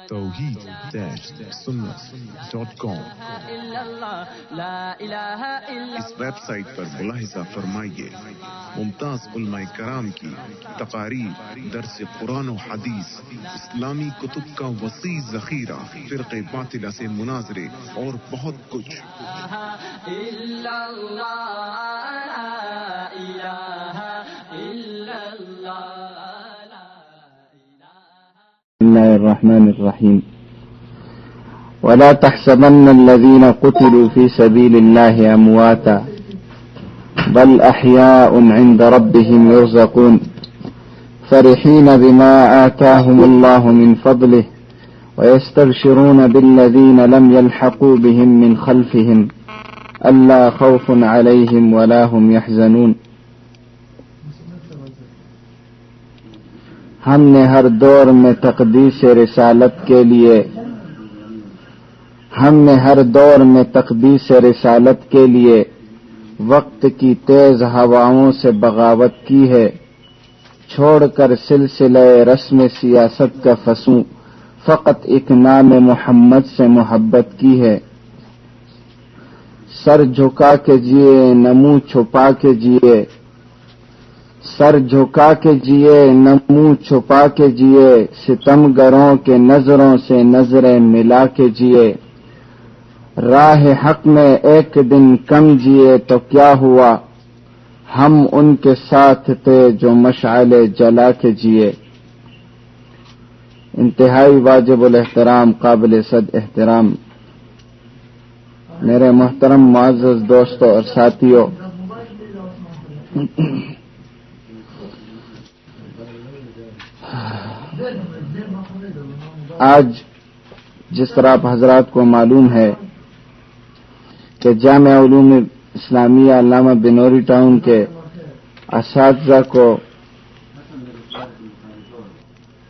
توحید-سنت.com اس web site پر ملاحظہ فرمائیے ممتاز علماء کرام کی تقاریر، درس قرآن و حدیث، اسلامی کتب کا وسیع ذخیرہ، فرقے باطلہ سے مناظرے اور بہت کچھ۔ بسم الله الرحمن الرحيم ولا تحسبن الذين قتلوا في سبيل الله أمواتا بل أحياء عند ربهم يرزقون فرحين بما آتاهم الله من فضله ويستبشرون بالذين لم يلحقوا بهم من خلفهم ألا خوف عليهم ولا هم يحزنون۔ ہم نے ہر دور میں تقدیس رسالت کے لیے وقت کی تیز ہواؤں سے بغاوت کی ہے، چھوڑ کر سلسلہ رسم سیاست کا فسوں، فقط ایک نام محمد سے محبت کی ہے۔ سر جھکا کے جیے نہ منہ چھپا کے جیے، سر جھکا کے جیے نہ منہ چھپا کے جیے، ستم گروں کے نظروں سے نظریں ملا کے جیے۔ راہ حق میں ایک دن کم جیے تو کیا ہوا، ہم ان کے ساتھ تھے جو مشعل جلا کے جیے۔ انتہائی واجب الاحترام، قابل صد احترام میرے محترم معزز دوستوں اور ساتھیوں، آج جس طرح آپ حضرات کو معلوم ہے کہ جامعہ علوم اسلامیہ علامہ بنوری ٹاؤن کے اساتذہ کو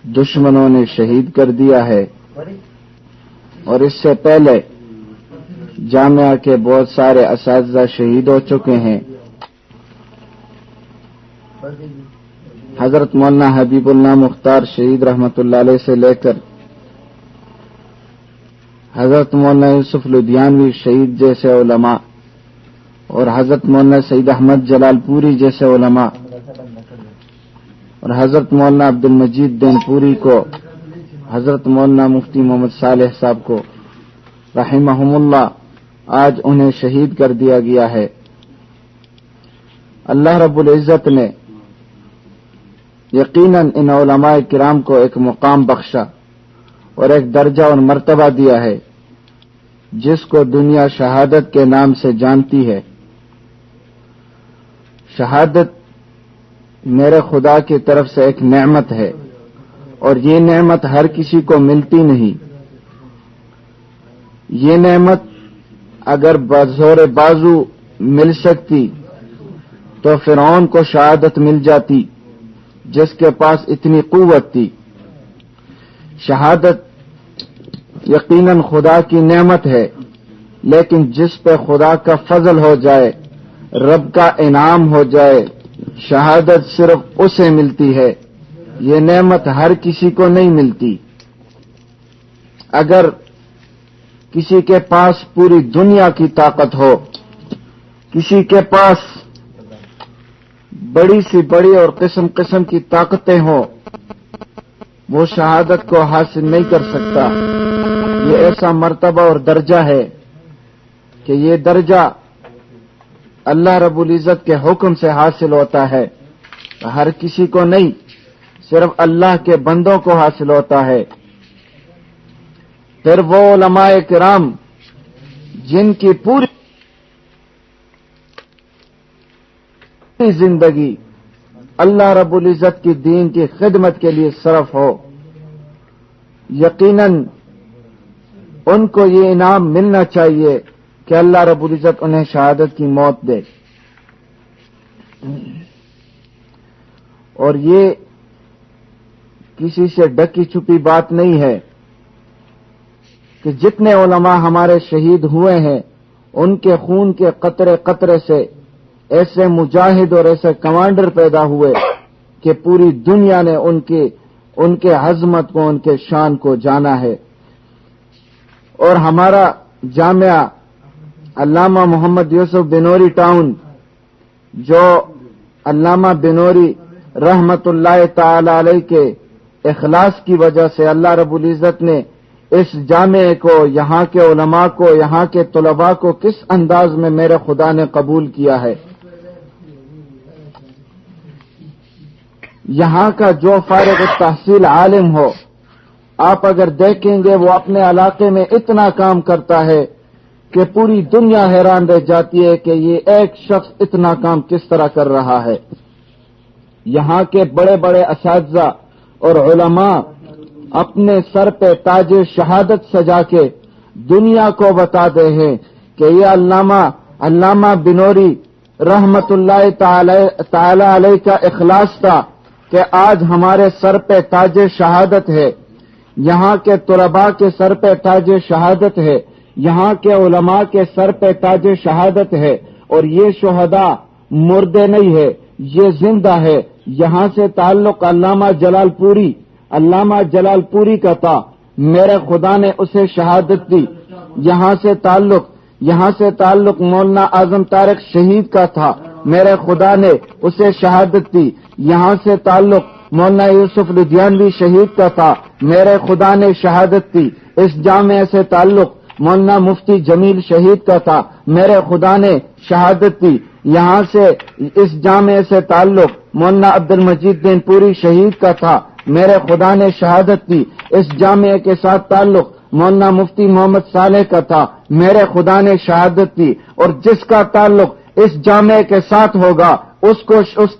دشمنوں نے شہید کر دیا ہے، اور اس سے پہلے جامعہ کے بہت سارے اساتذہ شہید ہو چکے ہیں۔ حضرت مولانا حبیب اللہ مختار شہید رحمۃ اللہ علیہ سے لے کر حضرت مولانا یوسف لدھیانوی شہید جیسے علماء اور حضرت مولانا سعید احمد جلال پوری جیسے علماء اور حضرت مولانا عبد المجید دین پوری کو، حضرت مولانا مفتی محمد صالح صاحب کو رحمہم اللہ، آج انہیں شہید کر دیا گیا ہے۔ اللہ رب العزت نے یقیناً ان علماء کرام کو ایک مقام بخشا اور ایک درجہ اور مرتبہ دیا ہے جس کو دنیا شہادت کے نام سے جانتی ہے۔ شہادت میرے خدا کی طرف سے ایک نعمت ہے، اور یہ نعمت ہر کسی کو ملتی نہیں۔ یہ نعمت اگر بزور بازو مل سکتی تو فرعون کو شہادت مل جاتی جس کے پاس اتنی قوت تھی۔ شہادت یقیناً خدا کی نعمت ہے، لیکن جس پہ خدا کا فضل ہو جائے، رب کا انعام ہو جائے، شہادت صرف اسے ملتی ہے۔ یہ نعمت ہر کسی کو نہیں ملتی۔ اگر کسی کے پاس پوری دنیا کی طاقت ہو، کسی کے پاس بڑی سی بڑی اور قسم قسم کی طاقتیں ہوں، وہ شہادت کو حاصل نہیں کر سکتا۔ یہ ایسا مرتبہ اور درجہ ہے کہ یہ درجہ اللہ رب العزت کے حکم سے حاصل ہوتا ہے، ہر کسی کو نہیں، صرف اللہ کے بندوں کو حاصل ہوتا ہے۔ پھر وہ علماء کرام جن کی پوری زندگی اللہ رب العزت کی دین کی خدمت کے لیے صرف ہو، یقیناً ان کو یہ انعام ملنا چاہیے کہ اللہ رب العزت انہیں شہادت کی موت دے۔ اور یہ کسی سے ڈکی چھپی بات نہیں ہے کہ جتنے علماء ہمارے شہید ہوئے ہیں ان کے خون کے قطرے قطرے سے ایسے مجاہد اور ایسے کمانڈر پیدا ہوئے کہ پوری دنیا نے ان کے عظمت کو، ان کے شان کو جانا ہے۔ اور ہمارا جامعہ علامہ محمد یوسف بنوری ٹاؤن، جو علامہ بنوری رحمت اللہ تعالی علیہ کے اخلاص کی وجہ سے اللہ رب العزت نے اس جامعے کو، یہاں کے علماء کو، یہاں کے طلباء کو کس انداز میں میرے خدا نے قبول کیا ہے۔ یہاں کا جو فارغ التحصیل عالم ہو، آپ اگر دیکھیں گے وہ اپنے علاقے میں اتنا کام کرتا ہے کہ پوری دنیا حیران رہ جاتی ہے کہ یہ ایک شخص اتنا کام کس طرح کر رہا ہے۔ یہاں کے بڑے بڑے اساتذہ اور علماء اپنے سر پہ تاج شہادت سجا کے دنیا کو بتاتے ہیں کہ یہ علامہ بنوری رحمت اللہ تعالی علیہ کا اخلاص تھا کہ آج ہمارے سر پہ تاج شہادت ہے، یہاں کے طلباء کے سر پہ تاج شہادت ہے، یہاں کے علماء کے سر پہ تاج شہادت ہے، اور یہ شہداء مردے نہیں ہے، یہ زندہ ہے۔ یہاں سے تعلق علامہ جلال پوری کا تھا، میرے خدا نے اسے شہادت دی۔ یہاں سے تعلق مولانا اعظم طارق شہید کا تھا، میرے خدا نے اسے شہادت دی۔ یہاں سے تعلق مولانا یوسف لدھیانوی شہید کا تھا، میرے خدا نے شہادت دی۔ اس جامعے سے تعلق مولانا مفتی جمیل شہید کا تھا، میرے خدا نے شہادت دی۔ یہاں سے اس جامعے سے تعلق مولانا عبد المجید دین پوری شہید کا تھا، میرے خدا نے شہادت دی۔ اس جامعے کے ساتھ تعلق مولانا مفتی محمد صالح کا تھا، میرے خدا نے شہادت دی۔ اور جس کا تعلق اس جامعے کے ساتھ ہوگا اس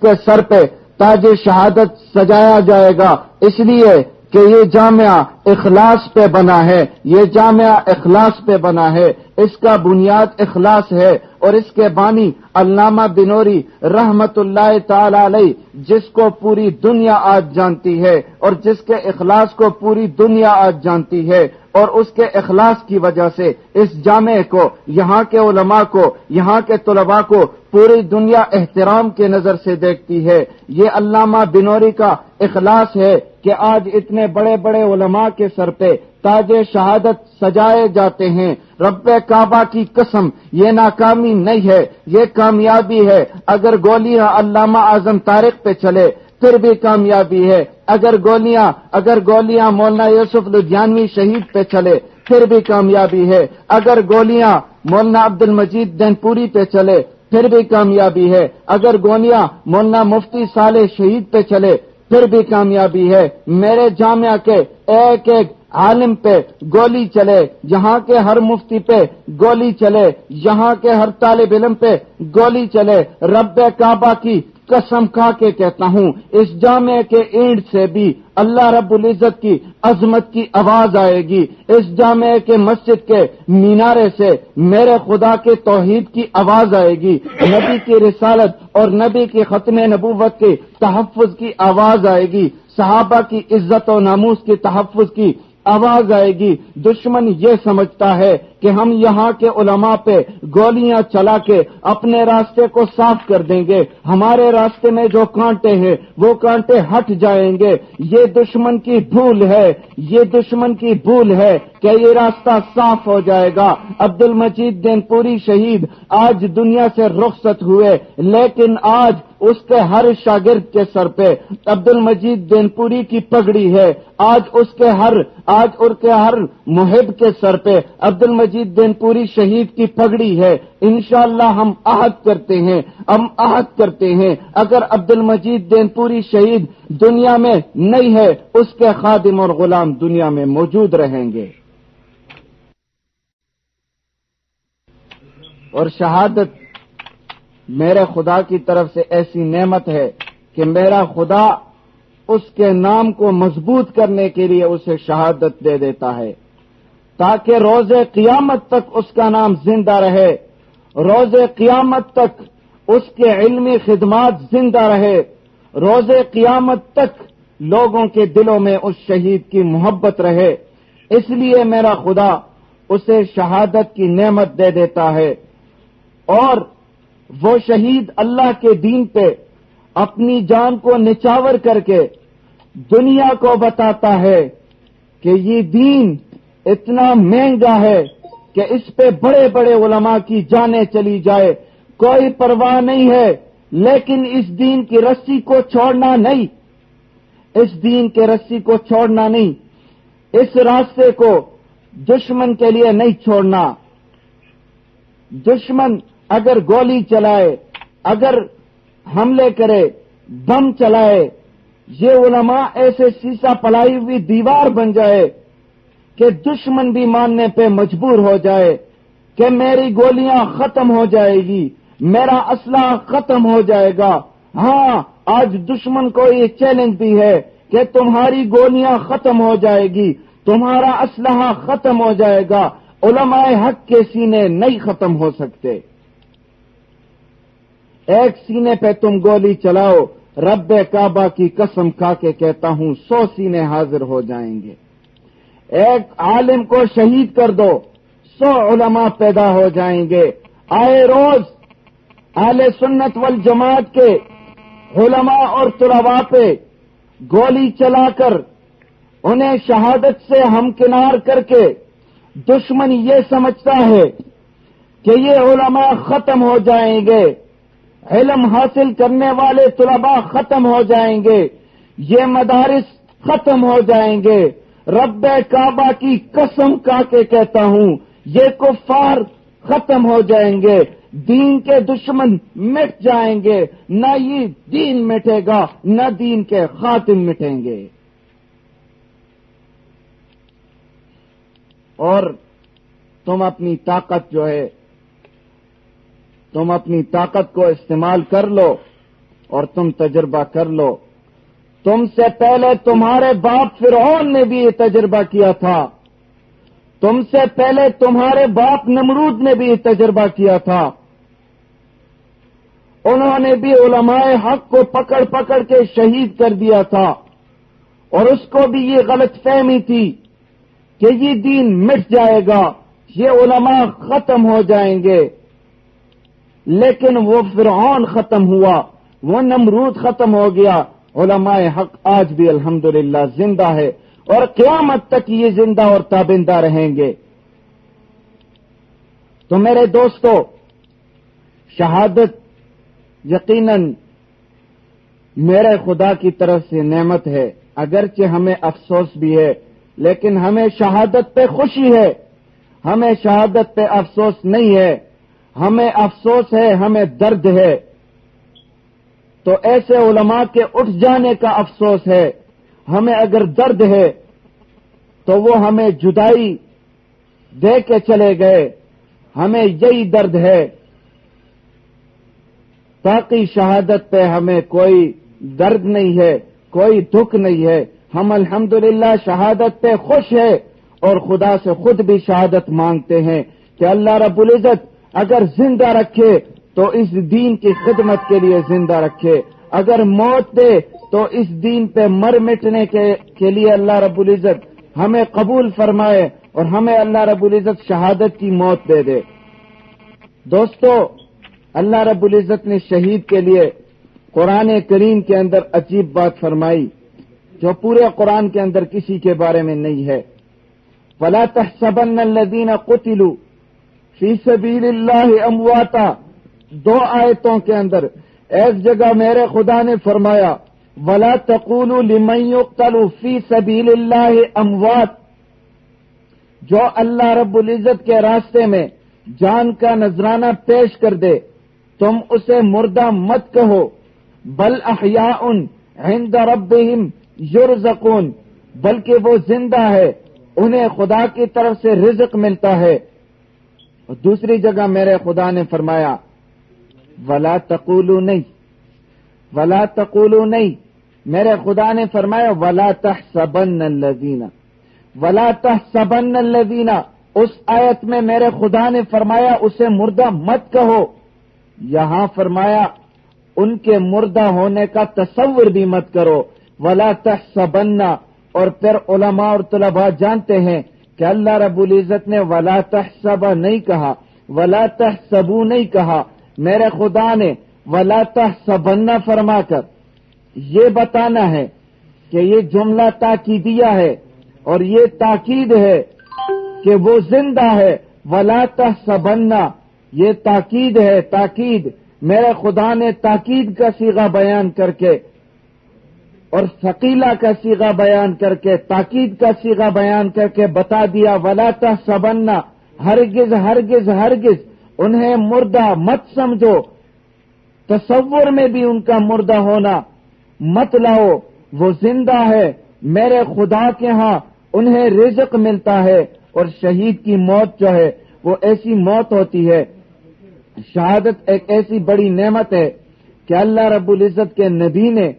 کے سر پہ تاج شہادت سجایا جائے گا، اس لیے کہ یہ جامعہ اخلاص پہ بنا ہے، یہ جامعہ اخلاص پہ بنا ہے، اس کا بنیاد اخلاص ہے، اور اس کے بانی علامہ بنوری رحمت اللہ تعالی علیہ، جس کو پوری دنیا آج جانتی ہے اور جس کے اخلاص کو پوری دنیا آج جانتی ہے، اور اس کے اخلاص کی وجہ سے اس جامعے کو، یہاں کے علماء کو، یہاں کے طلباء کو پوری دنیا احترام کے نظر سے دیکھتی ہے۔ یہ علامہ بنوری کا اخلاص ہے کہ آج اتنے بڑے بڑے علماء کے سر پہ تاج شہادت سجائے جاتے ہیں۔ رب کعبہ کی قسم، یہ ناکامی نہیں ہے، یہ کامیابی ہے۔ اگر گولیاں علامہ اعظم طارق پہ چلے پھر بھی کامیابی ہے، اگر گولیاں مولانا یوسف لدھیانوی شہید پہ چلے پھر بھی کامیابی ہے، اگر گولیاں مولانا عبد المجید دین پوری پہ چلے پھر بھی کامیابی ہے، اگر گولیاں مولانا مفتی صالح شہید پہ چلے پھر بھی کامیابی ہے۔ میرے جامعہ کے ایک ایک عالم پہ گولی چلے، یہاں کے ہر مفتی پہ گولی چلے، یہاں کے ہر طالب علم پہ گولی چلے، رب کعبہ کی قسم کھا کے کہتا ہوں اس جامعے کے اینٹ سے بھی اللہ رب العزت کی عظمت کی آواز آئے گی، اس جامعے کے مسجد کے مینارے سے میرے خدا کے توحید کی آواز آئے گی، نبی کی رسالت اور نبی کی ختم نبوت کے تحفظ کی آواز آئے گی، صحابہ کی عزت و ناموس کے تحفظ کی آواز آئے گی۔ دشمن یہ سمجھتا ہے کہ ہم یہاں کے علماء پہ گولیاں چلا کے اپنے راستے کو صاف کر دیں گے، ہمارے راستے میں جو کانٹے ہیں وہ کانٹے ہٹ جائیں گے۔ یہ دشمن کی بھول ہے، یہ دشمن کی بھول ہے کہ یہ راستہ صاف ہو جائے گا۔ عبد المجید دین پوری شہید آج دنیا سے رخصت ہوئے، لیکن آج اس کے ہر شاگرد کے سر پہ عبد المجید دین پوری کی پگڑی ہے، آج ان کے ہر محب کے سر پہ عبد المجید دین پوری شہید کی پگڑی ہے۔ انشاءاللہ ہم عہد کرتے ہیں اگر عبد المجید دین پوری شہید دنیا میں نہیں ہے، اس کے خادم اور غلام دنیا میں موجود رہیں گے۔ اور شہادت میرے خدا کی طرف سے ایسی نعمت ہے کہ میرا خدا اس کے نام کو مضبوط کرنے کے لیے اسے شہادت دے دیتا ہے تاکہ روز قیامت تک اس کا نام زندہ رہے، روز قیامت تک اس کے علمی خدمات زندہ رہے، روز قیامت تک لوگوں کے دلوں میں اس شہید کی محبت رہے۔ اس لیے میرا خدا اسے شہادت کی نعمت دے دیتا ہے، اور وہ شہید اللہ کے دین پہ اپنی جان کو نچاور کر کے دنیا کو بتاتا ہے کہ یہ دین اتنا مہنگا ہے کہ اس پہ بڑے بڑے علماء کی جانیں چلی جائے کوئی پرواہ نہیں ہے، لیکن اس دین کی رسی کو چھوڑنا نہیں، اس دین کے رسی کو چھوڑنا نہیں، اس راستے کو دشمن کے لیے نہیں چھوڑنا۔ دشمن اگر گولی چلائے، اگر حملے کرے، بم چلائے، یہ علماء ایسے سیسا پلائی ہوئی دیوار بن جائے کہ دشمن بھی ماننے پہ مجبور ہو جائے کہ میری گولیاں ختم ہو جائے گی، میرا اسلحہ ختم ہو جائے گا۔ ہاں، آج دشمن کو یہ چیلنج بھی ہے کہ تمہاری گولیاں ختم ہو جائے گی، تمہارا اسلحہ ختم ہو جائے گا، علماء حق کے سینے نہیں ختم ہو سکتے۔ ایک سینے پہ تم گولی چلاؤ، رب کعبہ کی قسم کھا کے کہتا ہوں 100 سینے حاضر ہو جائیں گے۔ ایک عالم کو شہید کر دو، 100 علماء پیدا ہو جائیں گے۔ آئے روز اہل سنت والجماعت کے علماء اور طلباء پہ گولی چلا کر انہیں شہادت سے ہمکنار کر کے دشمن یہ سمجھتا ہے کہ یہ علماء ختم ہو جائیں گے، علم حاصل کرنے والے طلباء ختم ہو جائیں گے، یہ مدارس ختم ہو جائیں گے۔ رب کعبہ کی قسم کھا کے کہتا ہوں یہ کفار ختم ہو جائیں گے، دین کے دشمن مٹ جائیں گے، نہ یہ دین مٹے گا نہ دین کے خاتم مٹیں گے۔ اور تم اپنی طاقت جو ہے، تم اپنی طاقت کو استعمال کر لو اور تم تجربہ کر لو۔ تم سے پہلے تمہارے باپ فرعون نے بھی یہ تجربہ کیا تھا، تم سے پہلے تمہارے باپ نمرود نے بھی یہ تجربہ کیا تھا۔ انہوں نے بھی علماء حق کو پکڑ پکڑ کے شہید کر دیا تھا، اور اس کو بھی یہ غلط فہمی تھی کہ یہ دین مٹ جائے گا، یہ علماء ختم ہو جائیں گے۔ لیکن وہ فرعون ختم ہوا، وہ نمرود ختم ہو گیا، علماء حق آج بھی الحمدللہ زندہ ہے، اور قیامت تک یہ زندہ اور تابندہ رہیں گے۔ تو میرے دوستو، شہادت یقیناً میرے خدا کی طرف سے نعمت ہے، اگرچہ ہمیں افسوس بھی ہے، لیکن ہمیں شہادت پہ خوشی ہے، ہمیں شہادت پہ افسوس نہیں ہے۔ ہمیں افسوس ہے، ہمیں درد ہے، تو ایسے علماء کے اٹھ جانے کا افسوس ہے۔ ہمیں اگر درد ہے تو وہ ہمیں جدائی دے کے چلے گئے، ہمیں یہی درد ہے، باقی شہادت پہ ہمیں کوئی درد نہیں ہے، کوئی دکھ نہیں ہے۔ ہم الحمدللہ شہادت پہ خوش ہے، اور خدا سے خود بھی شہادت مانگتے ہیں کہ اللہ رب العزت اگر زندہ رکھے تو اس دین کی خدمت کے لیے زندہ رکھے، اگر موت دے تو اس دین پہ مر مٹنے کے لیے اللہ رب العزت ہمیں قبول فرمائے، اور ہمیں اللہ رب العزت شہادت کی موت دے دے۔ دوستو، اللہ رب العزت نے شہید کے لیے قرآن کریم کے اندر عجیب بات فرمائی جو پورے قرآن کے اندر کسی کے بارے میں نہیں ہے۔ فَلَا تَحْسَبَنَّ الَّذِينَ قُتِلُوا فِي سَبِيلِ اللَّهِ أَمْوَاتًا، 2 آیتوں کے اندر ایک جگہ میرے خدا نے فرمایا وَلَا تَقُولُوا لِمَنْ يُقْتَلُ فِي سَبِيلِ اللَّهِ أَمْوَاتًا، جو اللہ رب العزت کے راستے میں جان کا نذرانہ پیش کر دے تم اسے مردہ مت کہو، بل احیاء عند ربهم یرزقون، بلکہ وہ زندہ ہے، انہیں خدا کی طرف سے رزق ملتا ہے۔ اور دوسری جگہ میرے خدا نے فرمایا ولا تقولوا نہیں، ولا تقولوا نہیں، میرے خدا نے فرمایا ولا تحسبن الذین، ولا تحسبن الذین، اس آیت میں میرے خدا نے فرمایا اسے مردہ مت کہو، یہاں فرمایا ان کے مردہ ہونے کا تصور بھی مت کرو، ولا تحسبن، اور پھر علماء اور طلباء جانتے ہیں کہ اللہ رب العزت نے ولا تحسب نہیں کہا، ولا تحسبو نہیں کہا، میرے خدا نے ولا تحسبن فرما کر یہ بتانا ہے کہ یہ جملہ تاکیدیہ ہے اور یہ تاکید ہے کہ وہ زندہ ہے. ولا تحسبن یہ تاکید ہے، تاکید. میرے خدا نے تاکید کا صیغہ بیان کر کے اور ثقیلہ کا صیغہ بیان کر کے، تاکید کا صیغہ بیان کر کے بتا دیا ولا تحسبن، ہرگز ہرگز ہرگز انہیں مردہ مت سمجھو، تصور میں بھی ان کا مردہ ہونا مت لاؤ. وہ زندہ ہے، میرے خدا کے ہاں انہیں رزق ملتا ہے. اور شہید کی موت جو ہے وہ ایسی موت ہوتی ہے، شہادت ایک ایسی بڑی نعمت ہے کہ اللہ رب العزت کے نبی نے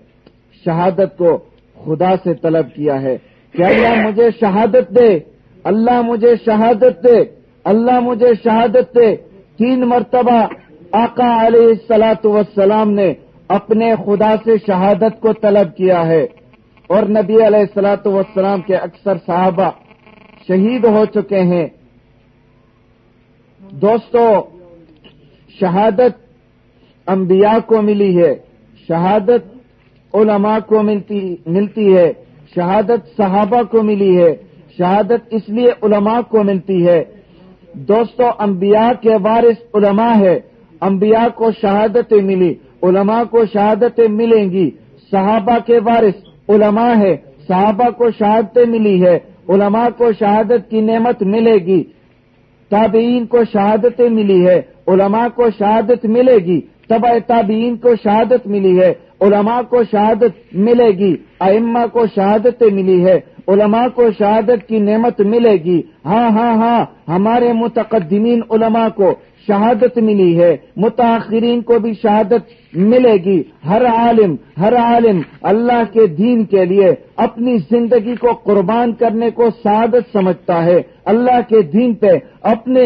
شہادت کو خدا سے طلب کیا ہے کہ اللہ مجھے شہادت دے، اللہ مجھے شہادت دے، اللہ مجھے شہادت دے. 3 مرتبہ آقا علیہ الصلاۃ والسلام نے اپنے خدا سے شہادت کو طلب کیا ہے، اور نبی علیہ الصلاۃ والسلام کے اکثر صحابہ شہید ہو چکے ہیں. دوستو، شہادت انبیاء کو ملی ہے، شہادت علماء کو ملتی ہے، شہادت صحابہ کو ملی ہے، شہادت اس لیے علماء کو ملتی ہے. دوستو، انبیاء کے وارث علماء ہے، انبیاء کو شہادتیں ملی، علماء کو شہادتیں ملیں گی. صحابہ کے وارث علماء ہے، صحابہ کو شہادتیں ملی ہے، علماء کو شہادت کی نعمت ملے گی. تابعین کو شہادتیں ملی ہے، علماء کو شہادت ملے گی. تبع تابعین کو شہادت ملی ہے، علماء کو شہادت ملے گی. ائمہ کو شہادتیں ملی ہے، علماء کو شہادت کی نعمت ملے گی. ہاں ہاں ہاں، ہمارے متقدمین علماء کو شہادت ملی ہے، متاخرین کو بھی شہادت ملے گی. ہر عالم اللہ کے دین کے لیے اپنی زندگی کو قربان کرنے کو سعادت سمجھتا ہے، اللہ کے دین پہ اپنے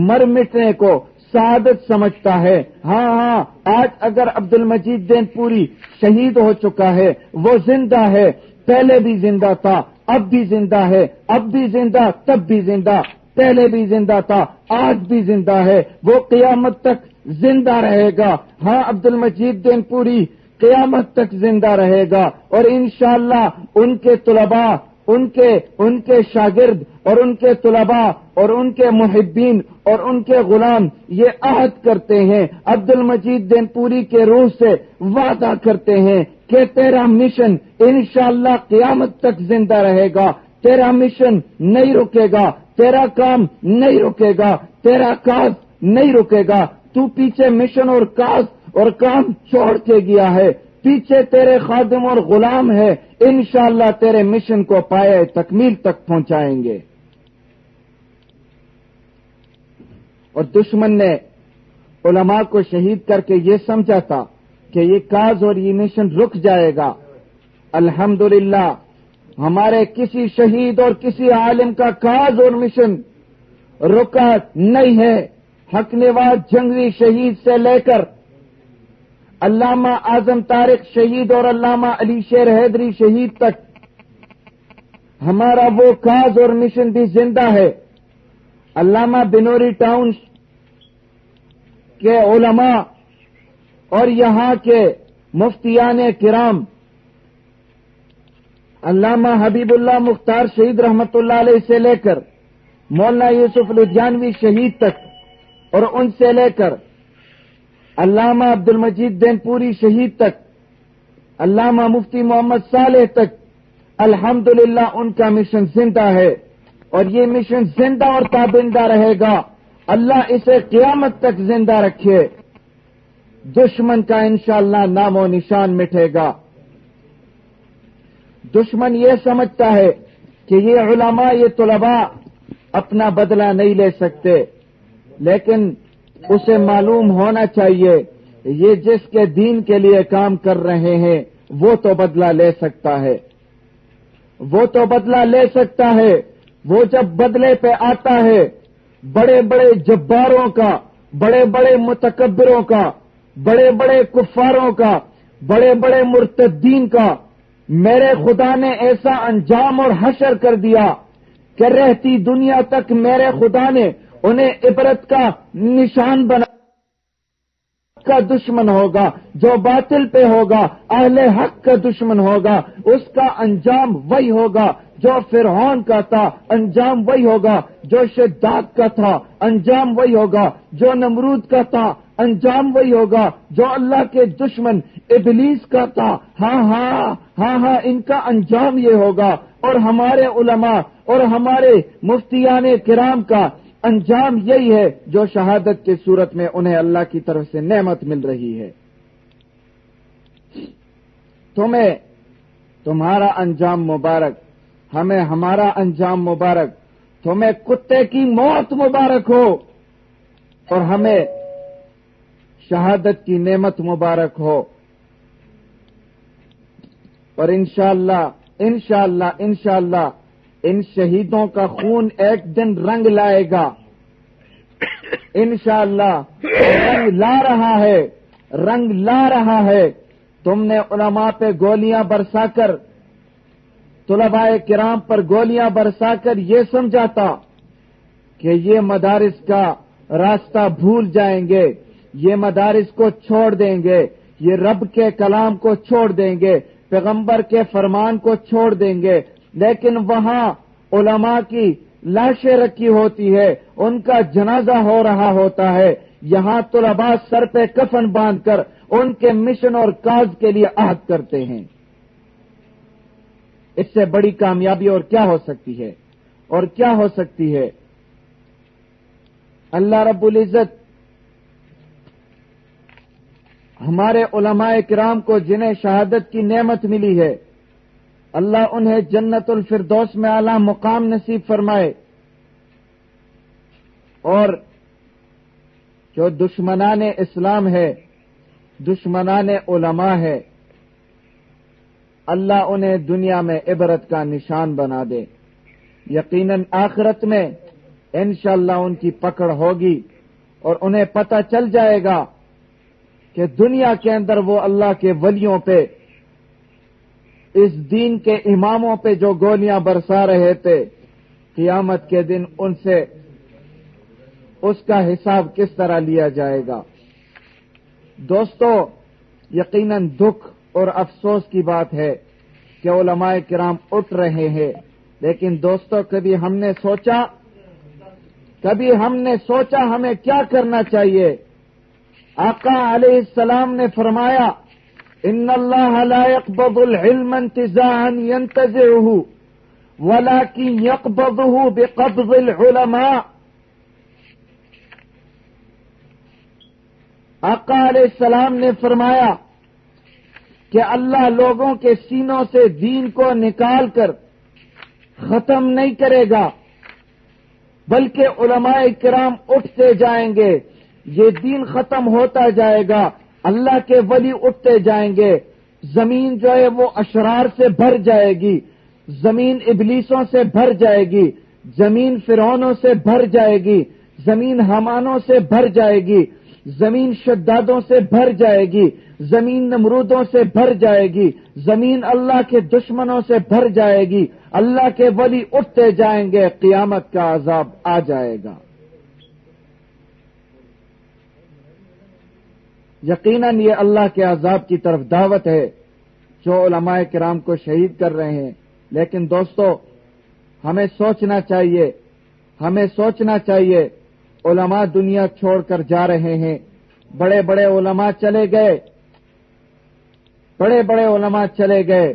مر مٹنے کو سعادت سمجھتا ہے. ہاں ہاں، آج اگر عبد المجید دین پوری شہید ہو چکا ہے، وہ زندہ ہے، پہلے بھی زندہ تھا، اب بھی زندہ ہے، اب بھی زندہ، تب بھی زندہ، پہلے بھی زندہ تھا، آج بھی زندہ ہے، وہ قیامت تک زندہ رہے گا. ہاں، عبد المجید دین پوری قیامت تک زندہ رہے گا، اور انشاءاللہ ان کے طلباء، ان کے شاگرد اور ان کے طلباء اور ان کے محبین اور ان کے غلام یہ عہد کرتے ہیں، عبد المجید دین پوری کے روح سے وعدہ کرتے ہیں کہ تیرا مشن انشاءاللہ قیامت تک زندہ رہے گا، تیرا مشن نہیں رکے گا، تیرا کام نہیں رکے گا، تیرا کاز نہیں رکے گا. تو پیچھے مشن اور کاز اور کام چھوڑ کے گیا ہے، پیچھے تیرے خادم اور غلام ہے، انشاءاللہ تیرے مشن کو پائے تکمیل تک پہنچائیں گے. اور دشمن نے علماء کو شہید کر کے یہ سمجھا تھا کہ یہ کاز اور یہ مشن رک جائے گا. الحمدللہ ہمارے کسی شہید اور کسی عالم کا کاز اور مشن رکا نہیں ہے. حق نواز جنگوی شہید سے لے کر علامہ اعظم طارق شہید اور علامہ علی شیر حیدری شہید تک ہمارا وہ کاز اور مشن بھی زندہ ہے. علامہ بنوری ٹاؤن کے علماء اور یہاں کے مفتیان کرام علامہ حبیب اللہ مختار شہید رحمت اللہ علیہ سے لے کر مولانا یوسف لدھیانوی شہید تک اور ان سے لے کر علامہ عبد المجید دین پوری شہید تک، علامہ مفتی محمد صالح تک، الحمدللہ ان کا مشن زندہ ہے اور یہ مشن زندہ اور تابندہ رہے گا. اللہ اسے قیامت تک زندہ رکھے. دشمن کا انشاءاللہ نام و نشان مٹے گا. دشمن یہ سمجھتا ہے کہ یہ علماء، یہ طلباء اپنا بدلہ نہیں لے سکتے، لیکن اسے معلوم ہونا چاہیے یہ جس کے دین کے لیے کام کر رہے ہیں وہ تو بدلہ لے سکتا ہے، وہ تو بدلہ لے سکتا ہے. وہ جب بدلے پہ آتا ہے بڑے بڑے جباروں کا، بڑے بڑے متکبروں کا، بڑے بڑے کفاروں کا، بڑے بڑے مرتدین کا، میرے خدا نے ایسا انجام اور حشر کر دیا کہ رہتی دنیا تک میرے خدا نے انہیں عبرت کا نشان بنا کا دشمن ہوگا، جو باطل پہ ہوگا، اہل حق کا دشمن ہوگا، اس کا انجام وہی ہوگا جو فرعون کا تھا، انجام وہی ہوگا جو شداد کا تھا، انجام وہی ہوگا جو نمرود کا تھا، انجام وہی ہوگا جو اللہ کے دشمن ابلیس کا تھا۔ ہاں ہاں ہاں ہاں، ان کا انجام یہ ہوگا، اور ہمارے علماء اور ہمارے مفتیان کرام کا انجام یہی ہے جو شہادت کی صورت میں انہیں اللہ کی طرف سے نعمت مل رہی ہے۔ تمہیں تمہارا انجام مبارک، ہمیں ہمارا انجام مبارک، تمہیں کتے کی موت مبارک ہو اور ہمیں شہادت کی نعمت مبارک ہو، اور انشاءاللہ انشاءاللہ انشاءاللہ ان شہیدوں کا خون ایک دن رنگ لائے گا، انشاءاللہ رنگ لا رہا ہے، رنگ لا رہا ہے۔ تم نے علماء پہ گولیاں برسا کر، طلباء کرام پر گولیاں برسا کر یہ سمجھا تھا کہ یہ مدارس کا راستہ بھول جائیں گے، یہ مدارس کو چھوڑ دیں گے، یہ رب کے کلام کو چھوڑ دیں گے، پیغمبر کے فرمان کو چھوڑ دیں گے، لیکن وہاں علماء کی لاشیں رکھی ہوتی ہے، ان کا جنازہ ہو رہا ہوتا ہے، یہاں طلباء سر پہ کفن باندھ کر ان کے مشن اور کاز کے لیے عہد کرتے ہیں۔ اس سے بڑی کامیابی اور کیا ہو سکتی ہے، اور کیا ہو سکتی ہے؟ اللہ رب العزت ہمارے علماء کرام کو جنہیں شہادت کی نعمت ملی ہے، اللہ انہیں جنت الفردوس میں اعلیٰ مقام نصیب فرمائے، اور جو دشمنان اسلام ہے، دشمنان علماء ہے، اللہ انہیں دنیا میں عبرت کا نشان بنا دے، یقیناً آخرت میں انشاءاللہ ان کی پکڑ ہوگی اور انہیں پتہ چل جائے گا کہ دنیا کے اندر وہ اللہ کے ولیوں پہ، اس دین کے اماموں پہ جو گولیاں برسا رہے تھے، قیامت کے دن ان سے اس کا حساب کس طرح لیا جائے گا۔ دوستو، یقیناً دکھ اور افسوس کی بات ہے کہ علماء کرام اٹھ رہے ہیں، لیکن دوستو کبھی ہم نے سوچا ہمیں کیا کرنا چاہیے؟ آقا علیہ السلام نے فرمایا، ان اللہ لا يقبض العلم انتزاعا ينتزعه ولكن يقبضه بقبض العلماء۔ آقا علیہ السلام نے فرمایا کہ اللہ لوگوں کے سینوں سے دین کو نکال کر ختم نہیں کرے گا، بلکہ علماء کرام اٹھتے جائیں گے، یہ دین ختم ہوتا جائے گا، اللہ کے ولی اٹھتے جائیں گے، زمین جو ہے وہ اشرار سے بھر جائے گی، زمین ابلیسوں سے بھر جائے گی، زمین فرعونوں سے بھر جائے گی، زمین حمانوں سے بھر جائے گی، زمین شدادوں سے بھر جائے گی، زمین نمرودوں سے بھر جائے گی، زمین اللہ کے دشمنوں سے بھر جائے گی، اللہ کے ولی اٹھتے جائیں گے، قیامت کا عذاب آ جائے گا۔ یقیناً یہ اللہ کے عذاب کی طرف دعوت ہے جو علماء کرام کو شہید کر رہے ہیں، لیکن دوستو ہمیں سوچنا چاہیے، علماء دنیا چھوڑ کر جا رہے ہیں، بڑے بڑے علماء چلے گئے،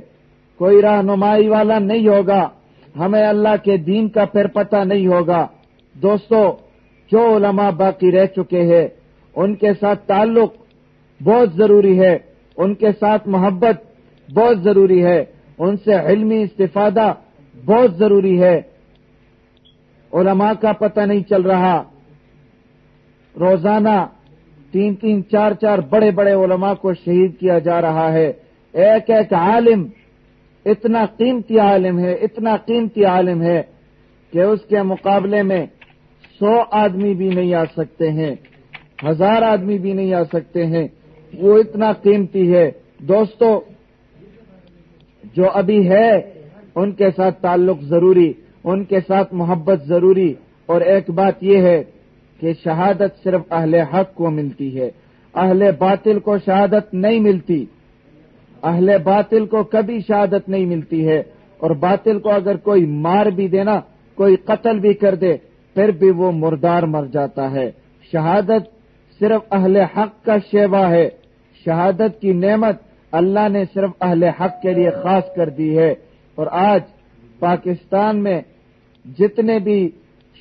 کوئی رہنمائی والا نہیں ہوگا، ہمیں اللہ کے دین کا پھر پتہ نہیں ہوگا۔ دوستو، جو علماء باقی رہ چکے ہیں ان کے ساتھ تعلق بہت ضروری ہے، ان کے ساتھ محبت بہت ضروری ہے، ان سے علمی استفادہ بہت ضروری ہے۔ علماء کا پتہ نہیں چل رہا، روزانہ 3 4 بڑے بڑے علماء کو شہید کیا جا رہا ہے۔ ایک ایک عالم اتنا قیمتی عالم ہے کہ اس کے مقابلے میں 100 آدمی بھی نہیں آ سکتے ہیں، 1000 آدمی بھی نہیں آ سکتے ہیں، وہ اتنا قیمتی ہے۔ دوستو، جو ابھی ہے ان کے ساتھ تعلق ضروری، ان کے ساتھ محبت ضروری، اور ایک بات یہ ہے کہ شہادت صرف اہل حق کو ملتی ہے، اہل باطل کو شہادت نہیں ملتی، اہل باطل کو کبھی شہادت نہیں ملتی ہے، اور باطل کو اگر کوئی مار بھی دینا، کوئی قتل بھی کر دے، پھر بھی وہ مردار مر جاتا ہے۔ شہادت صرف اہل حق کا شیوا ہے، شہادت کی نعمت اللہ نے صرف اہل حق کے لیے خاص کر دی ہے۔ اور آج پاکستان میں جتنے بھی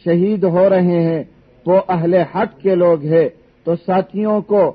شہید ہو رہے ہیں وہ اہل حق کے لوگ ہیں، تو ساتھیوں کو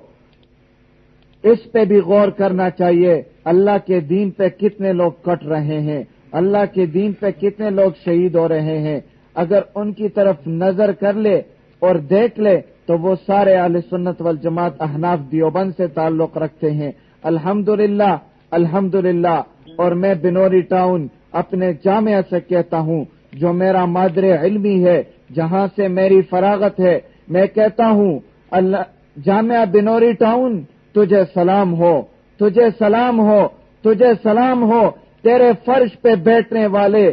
اس پہ بھی غور کرنا چاہیے، اللہ کے دین پہ کتنے لوگ کٹ رہے ہیں، اللہ کے دین پہ کتنے لوگ شہید ہو رہے ہیں۔ اگر ان کی طرف نظر کر لے اور دیکھ لے تو وہ سارے اہل سنت والجماعت احناف دیوبند سے تعلق رکھتے ہیں۔ الحمدللہ الحمدللہ۔ اور میں بنوری ٹاؤن اپنے جامعہ سے کہتا ہوں، جو میرا مادر علمی ہے، جہاں سے میری فراغت ہے، میں کہتا ہوں جامعہ بنوری ٹاؤن تجھے سلام ہو، تجھے سلام ہو، تجھے سلام ہو۔ تیرے فرش پہ بیٹھنے والے،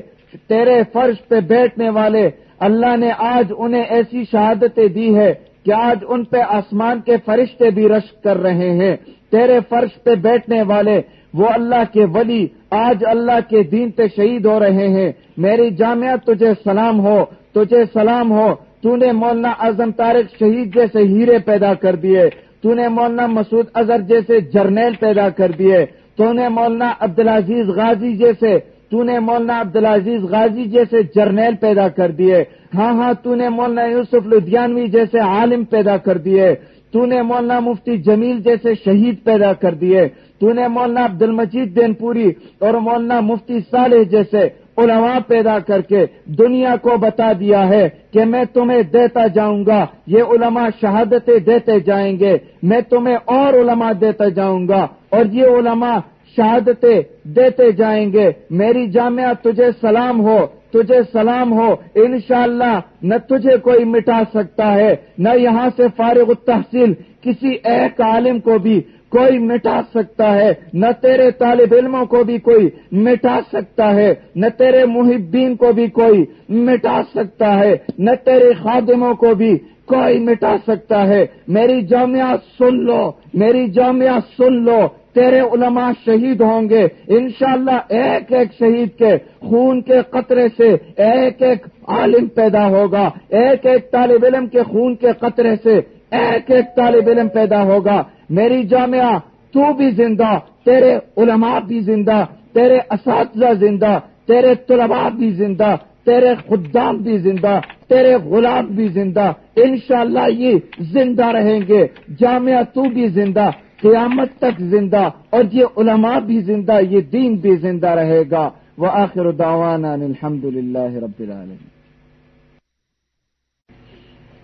تیرے فرش پہ بیٹھنے والے، اللہ نے آج انہیں ایسی شہادتیں دی ہے کہ آج ان پہ آسمان کے فرشتے بھی رشک کر رہے ہیں۔ تیرے فرش پہ بیٹھنے والے وہ اللہ کے ولی آج اللہ کے دین پہ شہید ہو رہے ہیں۔ میری جامعہ تجھے سلام ہو، تجھے سلام ہو۔ تو نے مولانا اعظم طارق شہید جیسے ہیرے پیدا کر دیے، تو نے مولانا مسعود اظہر جیسے جرنیل پیدا کر دیے، تو نے مولانا عبدالعزیز غازی جیسے، تو نے مولانا عبدالعزیز غازی جیسے جرنیل پیدا کر دیے۔ ہاں تو نے مولانا یوسف لدھیانوی جیسے عالم پیدا کر دیے، تو نے مولانا مفتی جمیل جیسے شہید پیدا کر دیے، تو نے مولانا عبد المجید دین پوری اور مولانا مفتی صالح جیسے علماء پیدا کر کے دنیا کو بتا دیا ہے کہ میں تمہیں دیتا جاؤں گا، یہ علماء شہادتیں دیتے جائیں گے، میں تمہیں اور علماء دیتا جاؤں گا اور یہ علماء شہادتیں دیتے جائیں گے۔ میری جامعہ تجھے سلام ہو، تجھے سلام ہو۔ انشاءاللہ نہ تجھے کوئی مٹا سکتا ہے، نہ یہاں سے فارغ التحصیل کسی ایک عالم کو بھی کوئی مٹا سکتا ہے، نہ تیرے طالب علموں کو بھی کوئی مٹا سکتا ہے، نہ تیرے محبین کو بھی کوئی مٹا سکتا ہے، نہ تیرے خادموں کو بھی کوئی مٹا سکتا ہے۔ میری جامعہ سن لو، میری جامعہ سن لو، تیرے علماء شہید ہوں گے انشاءاللہ۔ ایک ایک شہید کے خون کے قطرے سے ایک ایک عالم پیدا ہوگا، ایک ایک طالب علم کے خون کے قطرے سے ایک ایک طالب علم پیدا ہوگا۔ میری جامعہ تو بھی زندہ، تیرے علماء بھی زندہ، تیرے اساتذہ زندہ، تیرے طلباء بھی زندہ، تیرے خدام بھی زندہ، تیرے غلام بھی زندہ، انشاءاللہ یہ زندہ رہیں گے۔ جامعہ تو بھی زندہ، قیامت تک زندہ، اور یہ علماء بھی زندہ، یہ دین بھی زندہ رہے گا۔ وآخر دعوانا الحمدللہ رب العالمین۔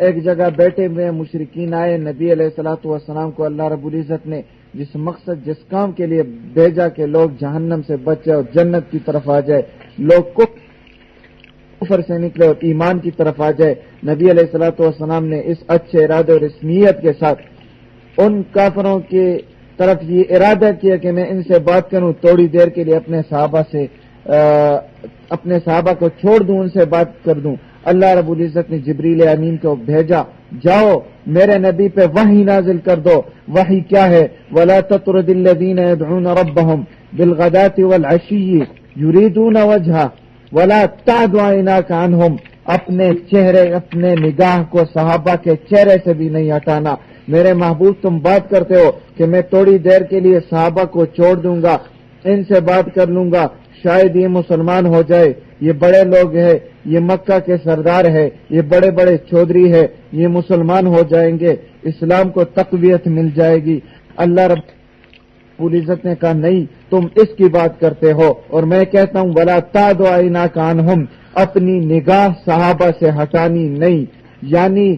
ایک جگہ بیٹھے ہوئے مشرکین آئے، نبی علیہ الصلوۃ والسلام کو اللہ رب العزت نے جس مقصد جس کام کے لیے بھیجا کہ لوگ جہنم سے بچ جائے اور جنت کی طرف آ جائے، لوگ کفر سے نکلے اور ایمان کی طرف آ جائے، نبی علیہ الصلوۃ والسلام نے اس اچھے ارادے اور اس نیت کے ساتھ ان کافروں کی طرف یہ ارادہ کیا کہ میں ان سے بات کروں، تھوڑی دیر کے لیے اپنے صحابہ کو چھوڑ دوں، ان سے بات کر دوں۔ اللہ رب العزت نے جبریل امین کو بھیجا، جاؤ میرے نبی پہ وحی نازل کر دو۔ وحی کیا ہے؟ وَلَا تَطْرُدِ الَّذِينَ يَدْعُونَ رَبَّهُمْ بِالْغَدَاةِ وَالْعَشِيِّ يُرِيدُونَ وَجْهَهُ وَلَا تَعْدُ عَيْنَاكَ عَنْهُمْ۔ اپنے چہرے، اپنے نگاہ کو صحابہ کے چہرے سے بھی نہیں ہٹانا۔ میرے محبوب تم بات کرتے ہو کہ میں تھوڑی دیر کے لیے صحابہ کو چھوڑ دوں گا، ان سے بات کر لوں گا، شاید یہ مسلمان ہو جائے، یہ بڑے لوگ ہیں، یہ مکہ کے سردار ہے، یہ بڑے بڑے چودھری ہے، یہ مسلمان ہو جائیں گے، اسلام کو تقویت مل جائے گی۔ اللہ رب العزت نے کہا نہیں، تم اس کی بات کرتے ہو، اور میں کہتا ہوں وَلَا تَعْدُ عَيْنَاكَ عَنْهُمْ، اپنی نگاہ صحابہ سے ہٹانی نہیں۔ یعنی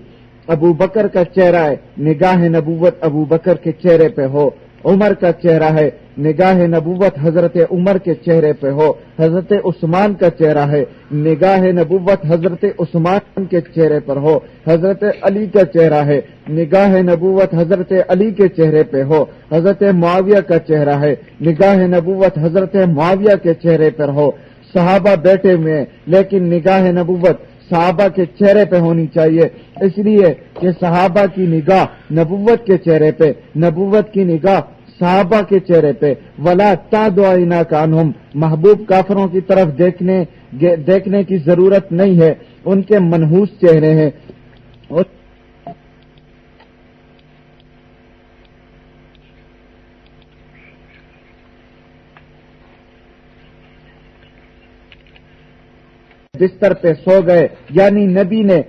ابو بکر کا چہرہ ہے، نگاہ نبوت ابو بکر کے چہرے پہ ہو، عمر کا چہرہ ہے، نگاہ نبوت حضرت عمر کے چہرے پہ ہو، حضرت عثمان کا چہرہ ہے، نگاہ نبوت حضرت عثمان کے چہرے پر ہو، حضرت علی کا چہرہ ہے، نگاہ نبوت حضرت علی کے چہرے پہ ہو، حضرت معاویہ کا چہرہ ہے، نگاہ نبوت حضرت معاویہ کے چہرے پر ہو۔ صحابہ بیٹھے ہوئے ہیں لیکن نگاہ نبوت صحابہ کے چہرے پہ ہونی چاہیے، اس لیے کہ صحابہ کی نگاہ نبوت کے چہرے پہ، نبوت کی نگاہ صحابہ کے چہرے پہ، ولا تعدوا عیناک عنہم، محبوب کافروں کی طرف دیکھنے کی ضرورت نہیں ہے، ان کے منحوس چہرے ہیں۔ اور بستر پہ سو گئے، یعنی نبی نے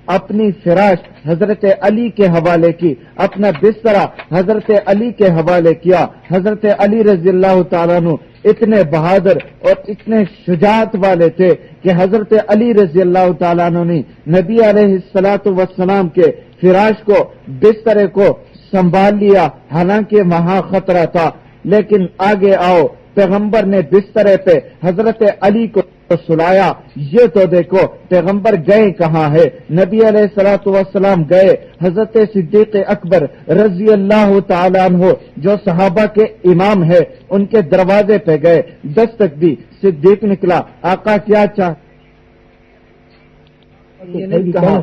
اپنی فراش حضرت علی کے حوالے کی، اپنا بسترا حضرت علی کے حوالے کیا۔ حضرت علی رضی اللہ تعالیٰ عنہ اتنے بہادر اور اتنے شجاعت والے تھے کہ حضرت علی رضی اللہ تعالیٰ عنہ نے نبی علیہ الصلوۃ والسلام کے فراش کو، بسترے کو سنبھال لیا، حالانکہ وہاں خطرہ تھا۔ لیکن آگے آؤ، پیغمبر نے بسترے پہ حضرت علی کو سلایا، یہ تو دیکھو پیغمبر گئے کہاں ہے؟ نبی علیہ الصلوۃ والسلام گئے حضرت صدیق اکبر رضی اللہ تعالیٰ عنہ جو صحابہ کے امام ہے، ان کے دروازے پہ گئے، دستک دی، صدیق نکلا، آقا کیا یہ نہیں کہا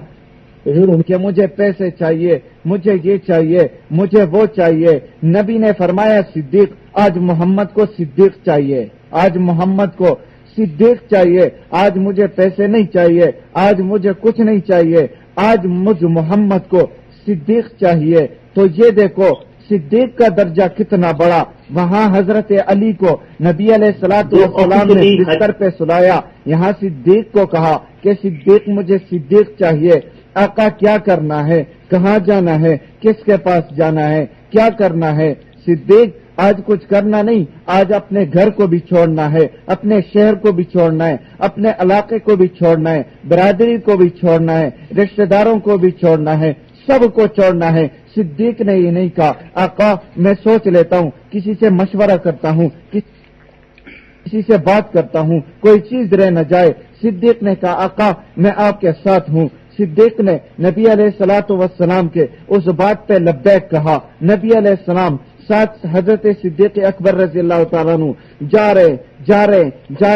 کہ مجھے پیسے چاہیے، مجھے یہ چاہیے، مجھے وہ چاہیے۔ نبی نے فرمایا صدیق، آج محمد کو صدیق چاہیے، آج محمد کو صدیق چاہیے، آج مجھے پیسے نہیں چاہیے، آج مجھے کچھ نہیں چاہیے، آج مجھ محمد کو صدیق چاہیے۔ تو یہ دیکھو صدیق کا درجہ کتنا بڑا۔ وہاں حضرت علی کو نبی علیہ الصلوۃ والسلام نے بستر پہ سلایا، یہاں صدیق کو کہا کہ صدیق مجھے صدیق چاہیے۔ آقا کیا کرنا ہے، کہاں جانا ہے، کس کے پاس جانا ہے، کیا کرنا ہے؟ صدیق آج کچھ کرنا نہیں، آج اپنے گھر کو بھی چھوڑنا ہے، اپنے شہر کو بھی چھوڑنا ہے، اپنے علاقے کو بھی چھوڑنا ہے، برادری کو بھی چھوڑنا ہے، رشتہ داروں کو بھی چھوڑنا ہے، سب کو چھوڑنا ہے۔ صدیق نے یہ نہیں کہا آقا میں سوچ لیتا ہوں، کسی سے مشورہ کرتا ہوں، کسی سے بات کرتا ہوں، کوئی چیز رہ نہ جائے۔ صدیق نے کہا آقا میں آپ کے ساتھ ہوں۔ صدیق نے نبی علیہ الصلوۃ والسلام کے اس بات پہ لبیک کہا۔ نبی علیہ السلام ساتھ حضرت صدیق اکبر رضی اللہ تعالیٰ عنہ جا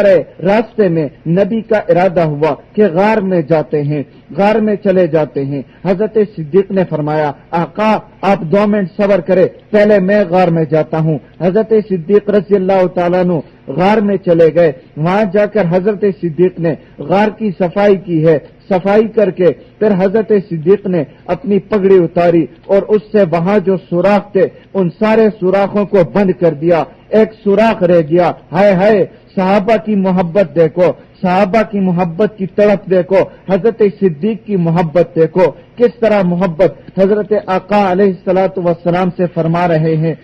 رہے راستے میں نبی کا ارادہ ہوا کہ غار میں جاتے ہیں، غار میں چلے جاتے ہیں۔ حضرت صدیق نے فرمایا آقا آپ 2 منٹ صبر کرے، پہلے میں غار میں جاتا ہوں۔ حضرت صدیق رضی اللہ تعالیٰ عنہ غار میں چلے گئے، وہاں جا کر حضرت صدیق نے غار کی صفائی کی ہے، صفائی کر کے پھر حضرت صدیق نے اپنی پگڑی اتاری اور اس سے وہاں جو سوراخ تھے ان سارے سوراخوں کو بند کر دیا، ایک سوراخ رہ گیا۔ ہائے ہائے صحابہ کی محبت دیکھو، صحابہ کی محبت کی تڑپ دیکھو، حضرت صدیق کی محبت دیکھو، کس طرح محبت حضرت آقا علیہ الصلوۃ والسلام سے فرما رہے ہیں۔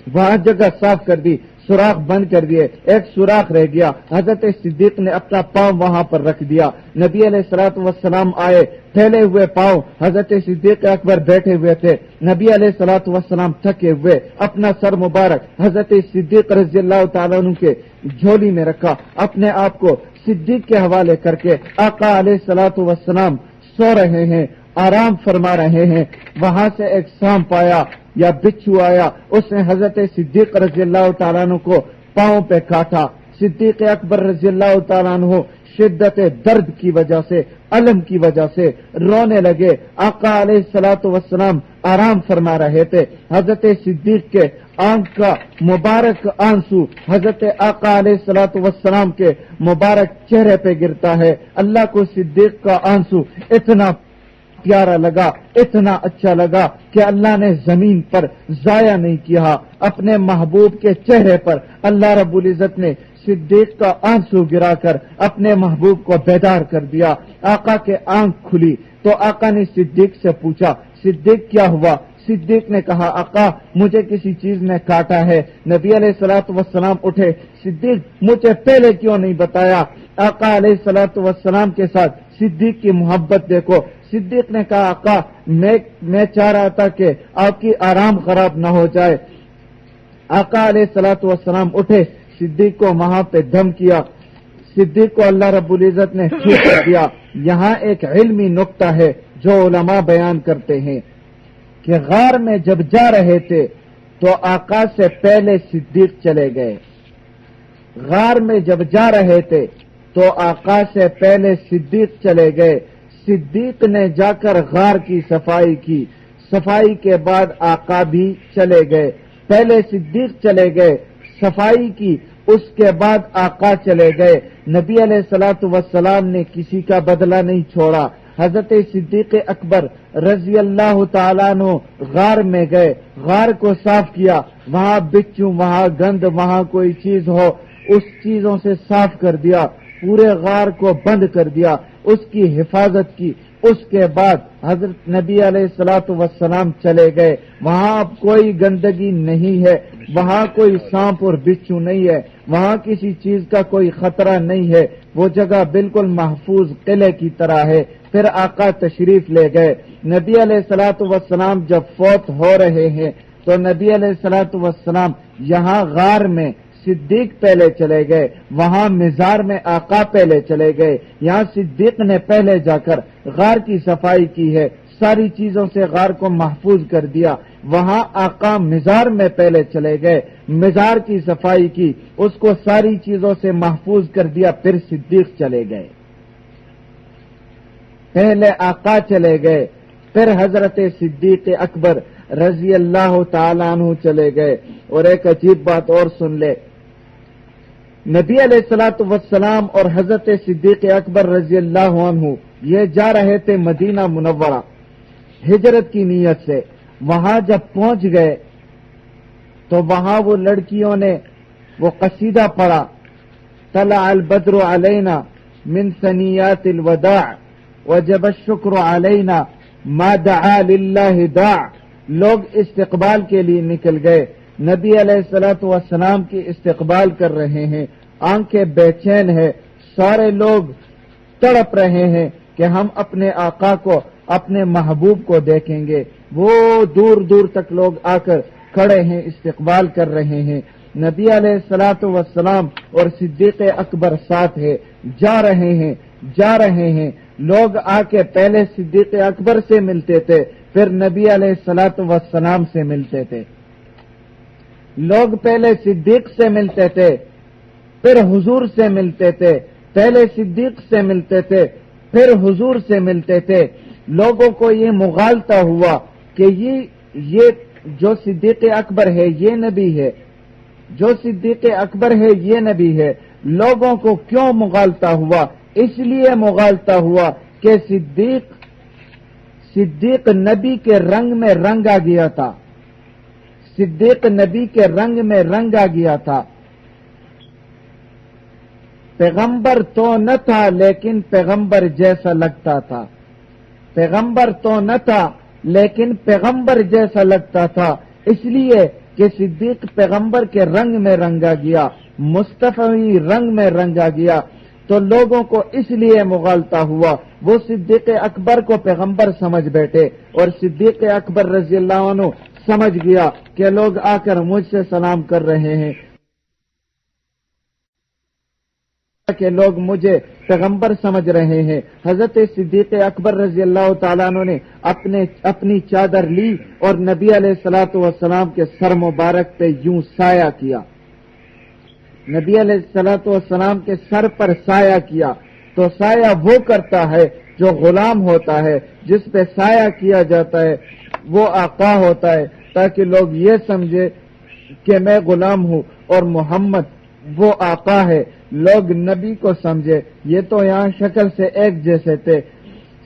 وہاں جگہ صاف کر دی، سوراخ بند کر دیے، ایک سوراخ رہ گیا۔ حضرت صدیق نے اپنا پاؤں وہاں پر رکھ دیا۔ نبی علیہ الصلوۃ والسلام آئے، پھیلے ہوئے پاؤں، حضرت صدیق اکبر بیٹھے ہوئے تھے۔ نبی علیہ الصلوۃ والسلام تھکے ہوئے، اپنا سر مبارک حضرت صدیق رضی اللہ تعالیٰ عنہ کے جھولی میں رکھا، اپنے آپ کو صدیق کے حوالے کر کے آقا علیہ الصلوۃ والسلام سو رہے ہیں، آرام فرما رہے ہیں۔ وہاں سے ایک سانپ آیا یا بچھو آیا، اس نے حضرت صدیق رضی اللہ تعالیٰ عنہ کو پاؤں پہ کاٹا۔ صدیق اکبر رضی اللہ تعالیٰ عنہ شدت درد کی وجہ سے، الم کی وجہ سے رونے لگے۔ آقا علیہ الصلوۃ والسلام آرام فرما رہے تھے۔ حضرت صدیق کے آنکھ کا مبارک آنسو حضرت آقا علیہ الصلوۃ والسلام کے مبارک چہرے پہ گرتا ہے۔ اللہ کو صدیق کا آنسو اتنا پیارا لگا، اتنا اچھا لگا کہ اللہ نے زمین پر ضائع نہیں کیا، اپنے محبوب کے چہرے پر اللہ رب العزت نے صدیق کا آنسو گرا کر اپنے محبوب کو بیدار کر دیا۔ آقا کے آنکھ کھلی تو آقا نے صدیق سے پوچھا صدیق کیا ہوا؟ صدیق نے کہا آقا مجھے کسی چیز نے کاٹا ہے۔ نبی علیہ الصلوۃ والسلام اٹھے، صدیق مجھے پہلے کیوں نہیں بتایا؟ آقا علیہ الصلوۃ والسلام کے ساتھ صدیق کی محبت دیکھو۔ صدیق نے کہا آقا میں چاہ رہا تھا کہ آپ کی آرام خراب نہ ہو جائے۔ آقا علیہ الصلوۃ والسلام اٹھے، صدیق کو وہاں پہ دم کیا، صدیق کو اللہ رب العزت نے ٹھیک کر دیا۔ یہاں ایک علمی نقطہ ہے جو علماء بیان کرتے ہیں کہ غار میں جب جا رہے تھے تو آقا سے پہلے صدیق چلے گئے۔ غار میں جب جا رہے تھے تو آقا سے پہلے صدیق چلے گئے، صدیق نے جا کر غار کی صفائی کی، صفائی کے بعد آقا بھی چلے گئے، پہلے صدیق چلے گئے، صفائی کی، اس کے بعد آقا چلے گئے۔ نبی علیہ الصلوۃ والسلام نے کسی کا بدلہ نہیں چھوڑا۔ حضرت صدیق اکبر رضی اللہ تعالیٰ عنہ غار میں گئے، غار کو صاف کیا، وہاں بچھو، وہاں گند، وہاں کوئی چیز ہو اس چیزوں سے صاف کر دیا، پورے غار کو بند کر دیا، اس کی حفاظت کی۔ اس کے بعد حضرت نبی علیہ الصلوۃ والسلام چلے گئے، وہاں اب کوئی گندگی نہیں ہے، وہاں کوئی سانپ اور بچھو نہیں ہے، وہاں کسی چیز کا کوئی خطرہ نہیں ہے، وہ جگہ بالکل محفوظ قلعے کی طرح ہے۔ پھر آقا تشریف لے گئے۔ نبی علیہ الصلوۃ والسلام جب فوت ہو رہے ہیں تو نبی علیہ الصلوۃ والسلام یہاں غار میں صدیق پہلے چلے گئے، وہاں مزار میں آقا پہلے چلے گئے، یہاں صدیق نے پہلے جا کر غار کی صفائی کی ہے، ساری چیزوں سے غار کو محفوظ کر دیا، وہاں آقا مزار میں پہلے چلے گئے، مزار کی صفائی کی، اس کو ساری چیزوں سے محفوظ کر دیا، پھر صدیق چلے گئے، پہلے آقا چلے گئے، پھر حضرت صدیق اکبر رضی اللہ تعالیٰ عنہ چلے گئے۔ اور ایک عجیب بات اور سن لے، نبی علیہ الصلوۃ والسلام اور حضرت صدیق اکبر رضی اللہ عنہ یہ جا رہے تھے مدینہ منورہ ہجرت کی نیت سے۔ وہاں جب پہنچ گئے تو وہاں وہ لڑکیوں نے وہ قصیدہ پڑھا، طلع البدر علینا من ثنیات الوداع وجب الشکر علینا ما دعا للہ داع۔ لوگ استقبال کے لیے نکل گئے، نبی علیہ الصلوۃ والسلام کی استقبال کر رہے ہیں، آنکھیں بے چین ہے، سارے لوگ تڑپ رہے ہیں کہ ہم اپنے آقا کو، اپنے محبوب کو دیکھیں گے۔ وہ دور دور تک لوگ آ کر کھڑے ہیں، استقبال کر رہے ہیں، نبی علیہ الصلوۃ والسلام اور صدیق اکبر ساتھ ہے، جا رہے ہیں۔ لوگ آ کے پہلے صدیق اکبر سے ملتے تھے، پھر نبی علیہ الصلوۃ والسلام سے ملتے تھے، لوگ پہلے صدیق سے ملتے تھے، پھر حضور سے ملتے تھے، پہلے صدیق سے ملتے تھے، پھر حضور سے ملتے تھے۔ لوگوں کو یہ مغالطہ ہوا کہ یہ جو صدیق اکبر ہے یہ نبی ہے، جو صدیق اکبر ہے یہ نبی ہے۔ لوگوں کو کیوں مغالطہ ہوا؟ اس لیے مغالطہ ہوا کہ صدیق نبی کے رنگ میں رنگا گیا تھا، صدیق نبی کے رنگ میں رنگا گیا تھا۔ پیغمبر تو نہ تھا لیکن پیغمبر جیسا لگتا تھا، پیغمبر تو نہ تھا لیکن پیغمبر جیسا لگتا تھا، اس لیے کہ صدیق پیغمبر کے رنگ میں رنگا گیا، مصطفی رنگ میں رنگا گیا، تو لوگوں کو اس لیے مغالطہ ہوا۔ وہ صدیق اکبر کو پیغمبر سمجھ بیٹھے اور صدیق اکبر رضی اللہ عنہ سمجھ گیا کہ لوگ آ کر مجھ سے سلام کر رہے ہیں، کہ لوگ مجھے پیغمبر سمجھ رہے ہیں۔ حضرت صدیق اکبر رضی اللہ تعالیٰ عنہ نے اپنی چادر لی اور نبی علیہ الصلوۃ والسلام کے سر مبارک پہ یوں سایہ کیا، نبی علیہ الصلوۃ والسلام کے سر پر سایہ کیا۔ تو سایہ وہ کرتا ہے جو غلام ہوتا ہے، جس پہ سایہ کیا جاتا ہے وہ آقا ہوتا ہے، تاکہ لوگ یہ سمجھے کہ میں غلام ہوں اور محمد وہ آقا ہے، لوگ نبی کو سمجھے۔ یہ تو یہاں شکل سے ایک جیسے تھے۔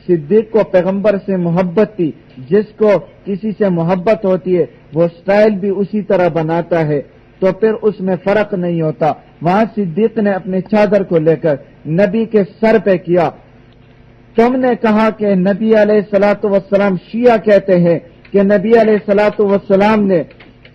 صدیق کو پیغمبر سے محبت تھی، جس کو کسی سے محبت ہوتی ہے وہ سٹائل بھی اسی طرح بناتا ہے، تو پھر اس میں فرق نہیں ہوتا۔ وہاں صدیق نے اپنے چادر کو لے کر نبی کے سر پہ کیا۔ تم نے کہا کہ نبی علیہ الصلوۃ والسلام شیعہ کہتے ہیں کہ نبی علیہ الصلوۃ والسلام نے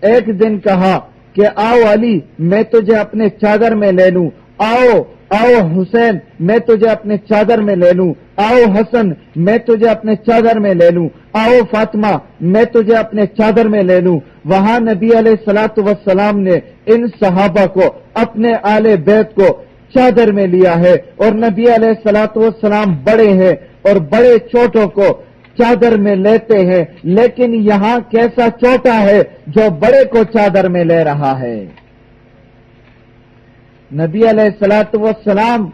ایک دن کہا کہ آؤ علی میں تجھے اپنے چادر میں لے لوں، آؤ حسین میں تجھے اپنے چادر میں لے لوں، آؤ حسن میں تجھے اپنے چادر میں لے لوں، آؤ فاطمہ میں تجھے اپنے چادر میں لے لوں۔ وہاں نبی علیہ الصلوۃ والسلام نے ان صحابہ کو، اپنے آل بیت کو چادر میں لیا ہے، اور نبی علیہ الصلوۃ والسلام بڑے ہیں اور بڑے چھوٹوں کو چادر میں لیتے ہیں، لیکن یہاں کیسا چھوٹا ہے جو بڑے کو چادر میں لے رہا ہے؟ نبی علیہ الصلوۃ والسلام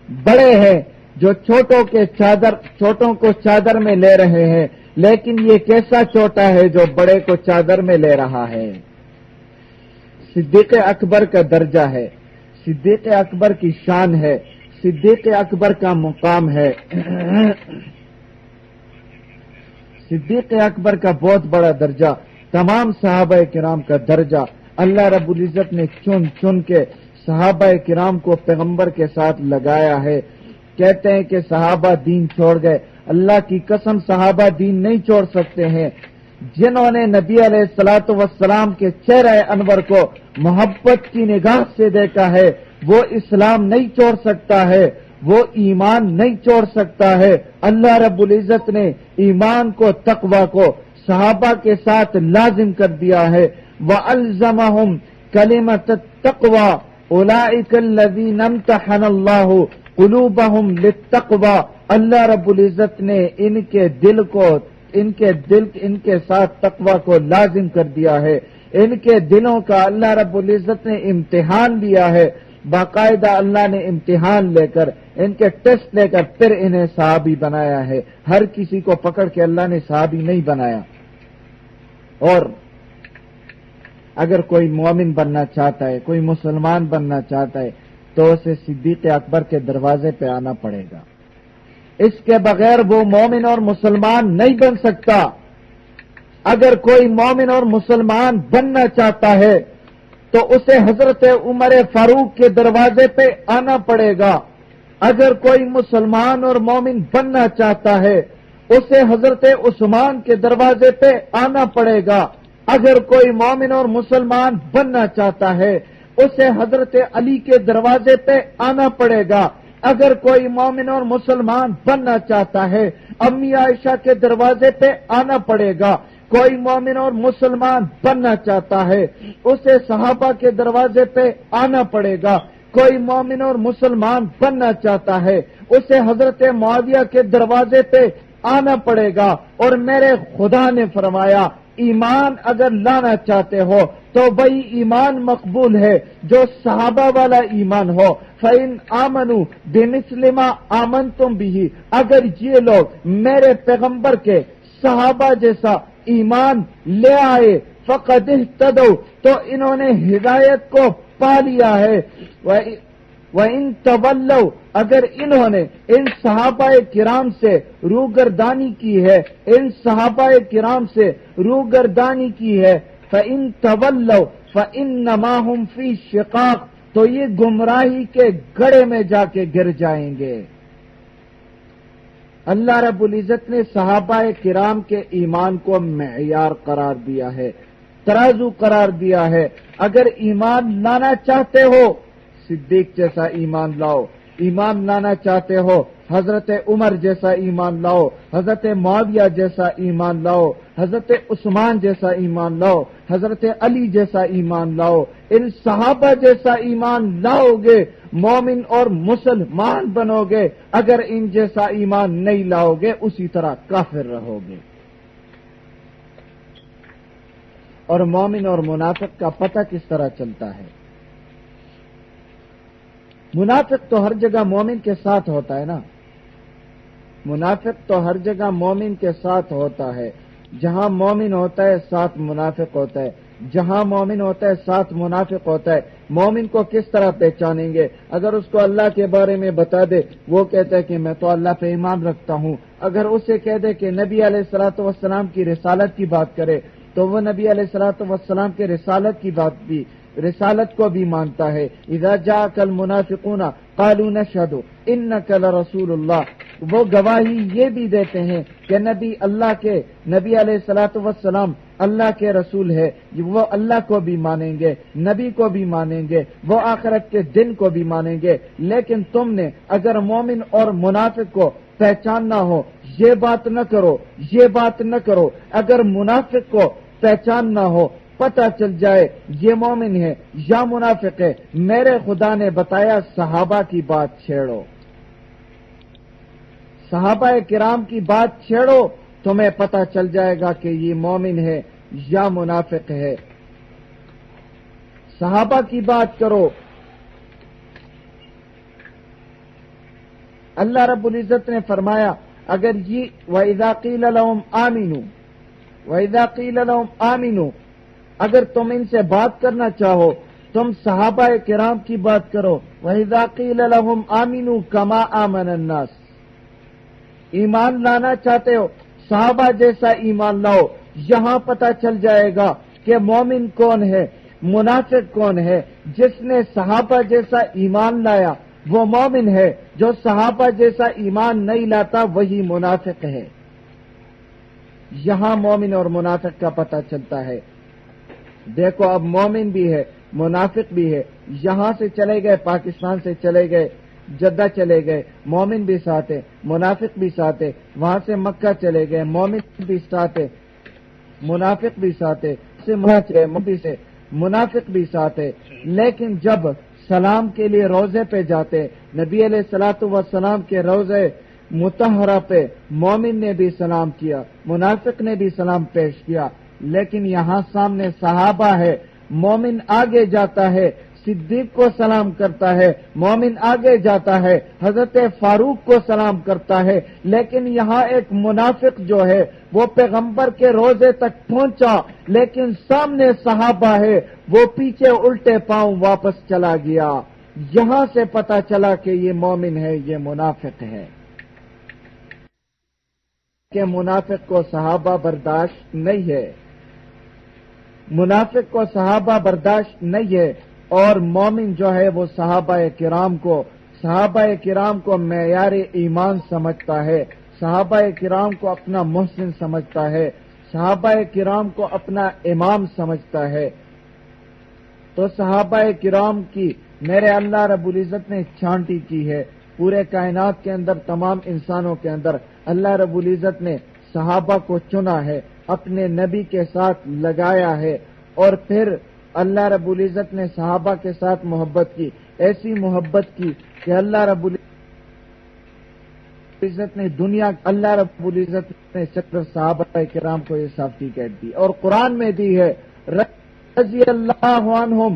بڑے ہیں جو چھوٹوں کو چادر میں لے رہے ہیں، لیکن یہ کیسا چھوٹا ہے جو بڑے کو چادر میں لے رہا ہے؟ صدیق اکبر کا درجہ ہے، صدیق اکبر کی شان ہے، صدیق اکبر کا مقام ہے، صدیق اکبر کا بہت بڑا درجہ، تمام صحابہ کرام کا درجہ اللہ رب العزت نے چن چن کے صحابہ کرام کو پیغمبر کے ساتھ لگایا ہے۔ کہتے ہیں کہ صحابہ دین چھوڑ گئے، اللہ کی قسم صحابہ دین نہیں چھوڑ سکتے ہیں۔ جنہوں نے نبی علیہ الصلوۃ والسلام کے چہرہ انور کو محبت کی نگاہ سے دیکھا ہے، وہ اسلام نہیں چھوڑ سکتا ہے، وہ ایمان نہیں چھوڑ سکتا ہے۔ اللہ رب العزت نے ایمان کو، تقوی کو صحابہ کے ساتھ لازم کر دیا ہے۔ وَأَلْزَمَهُمْ كَلِمَةَ التَّقْوَى أُولَئِكَ الَّذِينَ امْتَحَنَ اللَّهُ قُلُوبَهُمْ لِلتَّقْوَى، اللہ رب العزت نے ان کے ساتھ تقوی کو لازم کر دیا ہے۔ ان کے دلوں کا اللہ رب العزت نے امتحان لیا ہے، باقاعدہ اللہ نے امتحان لے کر، ان کے ٹیسٹ لے کر پھر انہیں صحابی بنایا ہے۔ ہر کسی کو پکڑ کے اللہ نے صحابی نہیں بنایا۔ اور اگر کوئی مومن بننا چاہتا ہے، کوئی مسلمان بننا چاہتا ہے، تو اسے صدیق اکبر کے دروازے پہ آنا پڑے گا۔ اس کے بغیر وہ مومن اور مسلمان نہیں بن سکتا۔ اگر کوئی مومن اور مسلمان بننا چاہتا ہے تو اسے حضرت عمر فاروق کے دروازے پہ آنا پڑے گا۔ اگر کوئی مسلمان اور مومن بننا چاہتا ہے اسے حضرت عثمان کے دروازے پہ آنا پڑے گا۔ اگر کوئی مومن اور مسلمان بننا چاہتا ہے اسے حضرت علی کے دروازے پہ آنا پڑے گا۔ اگر کوئی مومن اور مسلمان بننا چاہتا ہے امی عائشہ کے دروازے پہ آنا پڑے گا۔ کوئی مومن اور مسلمان بننا چاہتا ہے اسے صحابہ کے دروازے پہ آنا پڑے گا۔ کوئی مومن اور مسلمان بننا چاہتا ہے اسے حضرت معاویہ کے دروازے پہ آنا پڑے گا۔ اور میرے خدا نے فرمایا ایمان اگر لانا چاہتے ہو تو وہی ایمان مقبول ہے جو صحابہ والا ایمان ہو۔ فَإِنْ آمَنُوا بِمِثْلِ مَا آمَنْتُمْ بِهِ، اگر یہ لوگ میرے پیغمبر کے صحابہ جیسا ایمان لے آئے فَقَدِ اهْتَدَوْا، تو انہوں نے ہدایت کو پا لیا ہے۔ وَإِن تَوَلَّوْا، اگر انہوں نے ان صحابہ کرام سے روگردانی کی ہے، ان صحابہ کرام سے روگردانی کی ہے، فَإِن تَوَلَّوْا فَإِنَّمَا هُمْ فِي شِقَاقٍ، تو یہ گمراہی کے گڑھے میں جا کے گر جائیں گے۔ اللہ رب العزت نے صحابہ کرام کے ایمان کو معیار قرار دیا ہے، ترازو قرار دیا ہے۔ اگر ایمان لانا چاہتے ہو صدیق جیسا ایمان لاؤ، ایمان لانا چاہتے ہو حضرت عمر جیسا ایمان لاؤ، حضرت معاویہ جیسا ایمان لاؤ، حضرت عثمان جیسا ایمان لاؤ، حضرت علی جیسا ایمان لاؤ۔ ان صحابہ جیسا ایمان لاؤ گے مومن اور مسلمان بنو گے۔ اگر ان جیسا ایمان نہیں لاؤ گے اسی طرح کافر رہو گے۔ اور مومن اور منافق کا پتہ کس طرح چلتا ہے؟ منافق تو ہر جگہ مومن کے ساتھ ہوتا ہے نا، منافق تو ہر جگہ مومن کے ساتھ ہوتا ہے۔ جہاں مومن ہوتا ہے ساتھ منافق ہوتا ہے، جہاں مومن ہوتا ہے ساتھ منافق ہوتا ہے۔ مومن کو کس طرح پہچانیں گے؟ اگر اس کو اللہ کے بارے میں بتا دے، وہ کہتا ہے کہ میں تو اللہ پہ ایمان رکھتا ہوں۔ اگر اسے کہہ دے کہ نبی علیہ الصلوۃ والسلام کی رسالت کی بات کرے تو وہ نبی علیہ الصلوۃ والسلام کے رسالت کو بھی مانتا ہے۔ اذا جاءك المنافقون قالوا نشهد انك لرسول اللہ، وہ گواہی یہ بھی دیتے ہیں کہ نبی علیہ الصلوۃ والسلام اللہ کے رسول ہے۔ وہ اللہ کو بھی مانیں گے، نبی کو بھی مانیں گے، وہ آخرت کے دن کو بھی مانیں گے۔ لیکن تم نے اگر مومن اور منافق کو پہچاننا ہو یہ بات نہ کرو۔ اگر منافق کو پہچاننا ہو، پتہ چل جائے یہ مومن ہے یا منافق ہے، میرے خدا نے بتایا صحابہ کی بات چھیڑو، صحابہ کرام کی بات چھیڑو، تمہیں پتہ چل جائے گا کہ یہ مومن ہے یا منافق ہے۔ صحابہ کی بات کرو۔ اللہ رب العزت نے فرمایا اگر یہ وَإِذَا قِيلَ لَهُمْ آمِنُوا اگر تم ان سے بات کرنا چاہو تم صحابہ کرام کی بات کرو. وَإِذَا قِيلَ لَهُمْ آمِنُوا كَمَا آمَنَ النَّاسِ ایمان لانا چاہتے ہو صحابہ جیسا ایمان لاؤ. یہاں پتہ چل جائے گا کہ مومن کون ہے منافق کون ہے. جس نے صحابہ جیسا ایمان لایا وہ مومن ہے، جو صحابہ جیسا ایمان نہیں لاتا وہی منافق ہے. یہاں مومن اور منافق کا پتہ چلتا ہے. دیکھو اب مومن بھی ہے منافق بھی ہے. یہاں سے چلے گئے پاکستان سے چلے گئے جدہ چلے گئے مومن بھی ساتھ ہے منافق بھی ساتھ ہے. وہاں سے مکہ چلے گئے مومن بھی ساتھ ہے منافق بھی ساتھ ہے. منافق بھی ساتھ ہے. لیکن جب سلام کے لیے روزے پہ جاتے نبی علیہ الصلوۃ والسلام کے روزے مطہرہ پہ مومن نے بھی سلام کیا منافق نے بھی سلام پیش کیا. لیکن یہاں سامنے صحابہ ہے مومن آگے جاتا ہے صدیق کو سلام کرتا ہے مومن آگے جاتا ہے حضرت فاروق کو سلام کرتا ہے. لیکن یہاں ایک منافق جو ہے وہ پیغمبر کے روزے تک پہنچا لیکن سامنے صحابہ ہے وہ پیچھے الٹے پاؤں واپس چلا گیا. یہاں سے پتا چلا کہ یہ مومن ہے یہ منافق ہے کہ منافق کو صحابہ برداشت نہیں ہے منافق کو صحابہ برداشت نہیں ہے. اور مومن جو ہے وہ صحابہ کرام کو معیار ایمان سمجھتا ہے صحابہ کرام کو اپنا محسن سمجھتا ہے صحابہ کرام کو اپنا امام سمجھتا ہے. تو صحابہ کرام کی میرے اللہ رب العزت نے چھانٹی کی ہے پورے کائنات کے اندر تمام انسانوں کے اندر اللہ رب العزت نے صحابہ کو چنا ہے اپنے نبی کے ساتھ لگایا ہے. اور پھر اللہ رب العزت نے صحابہ کے ساتھ محبت کی ایسی محبت کی کہ اللہ رب العزت نے اللہ رب العزت نے صحابہ کرام کو یہ سرٹیفکیٹ دی اور قرآن میں دی ہے رضی اللہ عنہم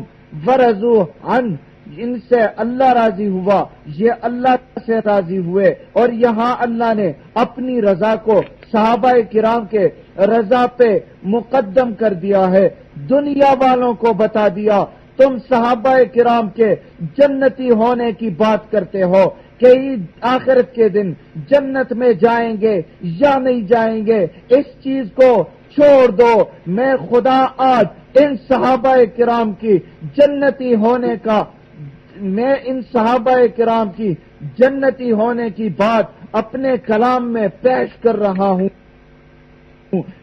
ورضوا عنہ ان سے اللہ راضی ہوا یہ اللہ سے راضی ہوئے. اور یہاں اللہ نے اپنی رضا کو صحابہ کرام کے رضا پہ مقدم کر دیا ہے. دنیا والوں کو بتا دیا تم صحابہ کرام کے جنتی ہونے کی بات کرتے ہو کہ آخرت کے دن جنت میں جائیں گے یا نہیں جائیں گے اس چیز کو چھوڑ دو. میں خدا آج ان صحابہ کرام کی جنتی ہونے کا میں ان صحابہ کرام کی جنتی ہونے کی بات اپنے کلام میں پیش کر رہا ہوں.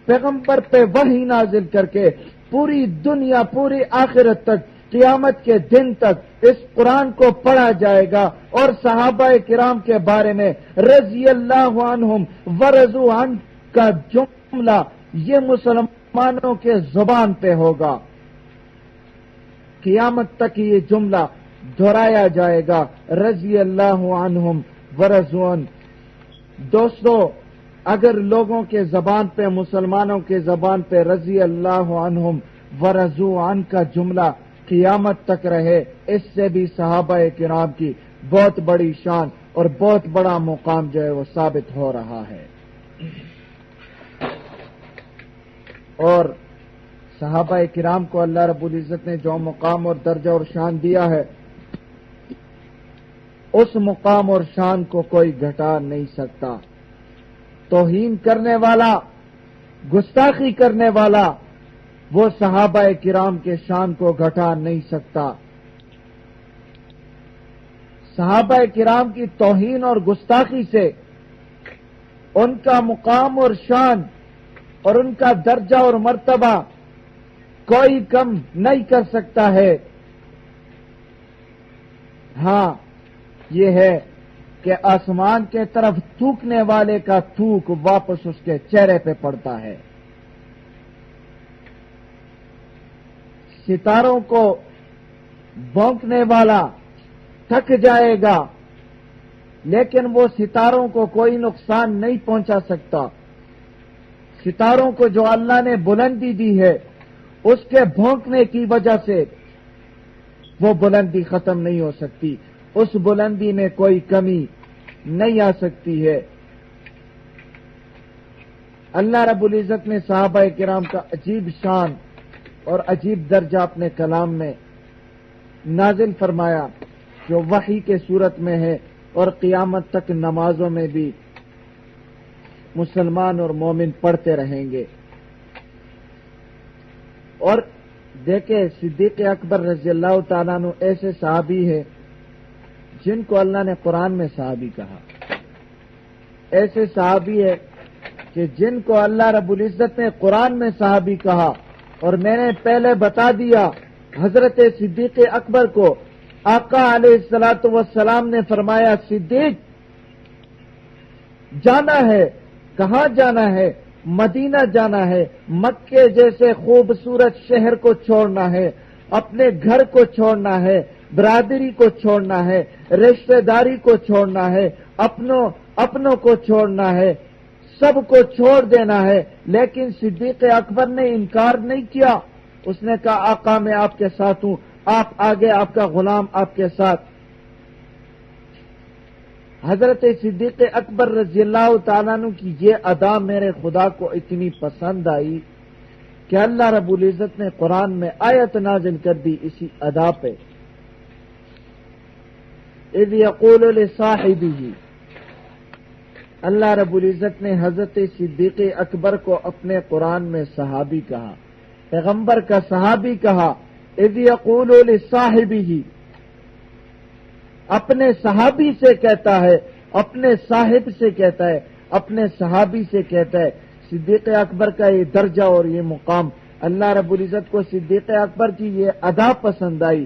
پیغمبر پہ وحی نازل کر کے پوری دنیا پوری آخرت تک قیامت کے دن تک اس قرآن کو پڑھا جائے گا اور صحابہ کرام کے بارے میں رضی اللہ عنہم ورضوا عنہ کا جملہ یہ مسلمانوں کے زبان پہ ہوگا. قیامت تک یہ جملہ دہرایا جائے گا رضی اللہ عنہم ورضوا عنہ. دوستو اگر لوگوں کے زبان پہ مسلمانوں کے زبان پہ رضی اللہ عنہم ورضوا عنہ کا جملہ قیامت تک رہے اس سے بھی صحابہ کرام کی بہت بڑی شان اور بہت بڑا مقام جو ہے وہ ثابت ہو رہا ہے. اور صحابہ کرام کو اللہ رب العزت نے جو مقام اور درجہ اور شان دیا ہے اس مقام اور شان کو کوئی گھٹا نہیں سکتا. توہین کرنے والا گستاخی کرنے والا وہ صحابہ کرام کے شان کو گھٹا نہیں سکتا. صحابہ کرام کی توہین اور گستاخی سے ان کا مقام اور شان اور ان کا درجہ اور مرتبہ کوئی کم نہیں کر سکتا ہے. ہاں یہ ہے کہ آسمان کے طرف تھوکنے والے کا تھوک واپس اس کے چہرے پہ پڑتا ہے. ستاروں کو بھونکنے والا تھک جائے گا لیکن وہ ستاروں کو کوئی نقصان نہیں پہنچا سکتا. ستاروں کو جو اللہ نے بلندی دی ہے اس کے بھونکنے کی وجہ سے وہ بلندی ختم نہیں ہو سکتی. اس بلندی میں کوئی کمی نہیں آ سکتی ہے۔ اللہ رب العزت نے صحابہ کرام کا عجیب شان اور عجیب درجہ اپنے کلام میں نازل فرمایا جو وحی کے صورت میں ہے اور قیامت تک نمازوں میں بھی مسلمان اور مومن پڑھتے رہیں گے۔ اور دیکھیں صدیق اکبر رضی اللہ تعالیٰ عنہ ایسے صحابی ہے جن کو اللہ نے قرآن میں صحابی کہا، ایسے صحابی ہے کہ جن کو اللہ رب العزت نے قرآن میں صحابی کہا۔ اور میں نے پہلے بتا دیا حضرت صدیق اکبر کو آقا علیہ الصلوۃ والسلام نے فرمایا صدیق جانا ہے، کہاں جانا ہے؟ مدینہ جانا ہے، مکے جیسے خوبصورت شہر کو چھوڑنا ہے، اپنے گھر کو چھوڑنا ہے، برادری کو چھوڑنا ہے، رشتہ داری کو چھوڑنا ہے، اپنوں کو چھوڑنا ہے، سب کو چھوڑ دینا ہے۔ لیکن صدیق اکبر نے انکار نہیں کیا، اس نے کہا آقا میں آپ کے ساتھ ہوں، آپ آگے، آپ کا غلام آپ کے ساتھ۔ حضرت صدیق اکبر رضی اللہ تعالیٰ عنہ کی یہ ادا میرے خدا کو اتنی پسند آئی کہ اللہ رب العزت نے قرآن میں آیت نازل کر دی اسی ادا پہ۔ اذ یقول لصاحبہ، اللہ رب العزت نے حضرت صدیق اکبر کو اپنے قرآن میں صحابی کہا، پیغمبر کا صحابی کہا۔ اذ یقول لصاحبہ، اپنے صحابی سے کہتا ہے، اپنے صاحب سے کہتا ہے، اپنے صحابی سے کہتا ہے۔ صدیق اکبر کا یہ درجہ اور یہ مقام، اللہ رب العزت کو صدیق اکبر کی یہ ادا پسند آئی۔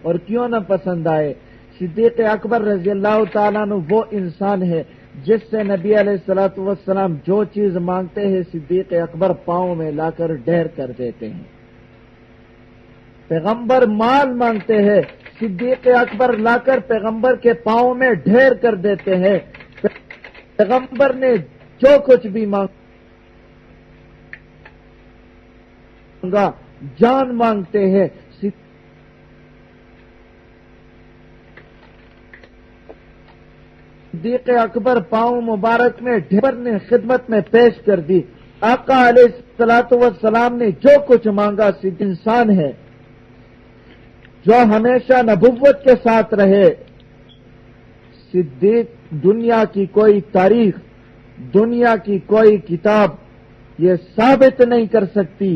اور کیوں نہ پسند آئے؟ صدیق اکبر رضی اللہ تعالیٰ عنہ وہ انسان ہے جس سے نبی علیہ الصلوۃ والسلام جو چیز مانگتے ہیں صدیق اکبر پاؤں میں لا کر ڈھیر کر دیتے ہیں۔ پیغمبر مال مانگتے ہیں، صدیق اکبر لا کر پیغمبر کے پاؤں میں ڈھیر کر دیتے ہیں۔ پیغمبر نے جو کچھ بھی مانگا، جان مانگتے ہیں، صدیق اکبر پاؤں مبارک میں ڈھیر نے خدمت میں پیش کر دی۔ آقا علیہ الصلوۃ والسلام نے جو کچھ مانگا، انسان ہے جو ہمیشہ نبوت کے ساتھ رہے۔ صدیق دنیا کی کوئی تاریخ، دنیا کی کوئی کتاب یہ ثابت نہیں کر سکتی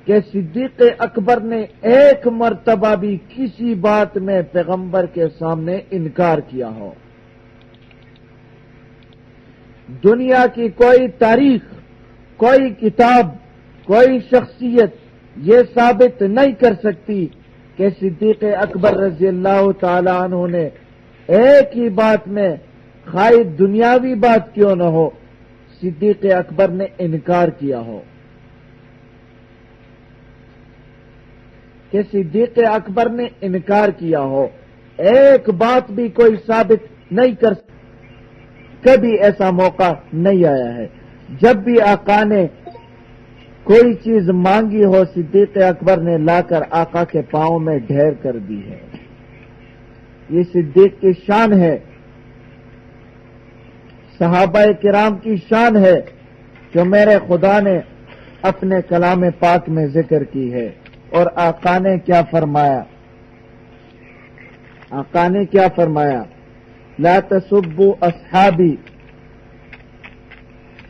کہ صدیق اکبر نے ایک مرتبہ بھی کسی بات میں پیغمبر کے سامنے انکار کیا ہو۔ دنیا کی کوئی تاریخ، کوئی کتاب، کوئی شخصیت یہ ثابت نہیں کر سکتی کہ صدیق اکبر رضی اللہ تعالی عنہ نے ایک ہی بات میں، خواہ دنیاوی بات کیوں نہ ہو، صدیق اکبر نے انکار کیا ہو۔ کہ صدیق اکبر نے انکار کیا ہو، ایک بات بھی کوئی ثابت نہیں کر سکتا۔ کبھی ایسا موقع نہیں آیا ہے۔ جب بھی آقا نے کوئی چیز مانگی ہو، صدیق اکبر نے لا کر آقا کے پاؤں میں ڈھیر کر دی ہے۔ یہ صدیق کی شان ہے، صحابہ کرام کی شان ہے جو میرے خدا نے اپنے کلام پاک میں ذکر کی ہے۔ اور آقا نے کیا فرمایا؟ آقا نے کیا فرمایا؟ لا تسبوا اصحابی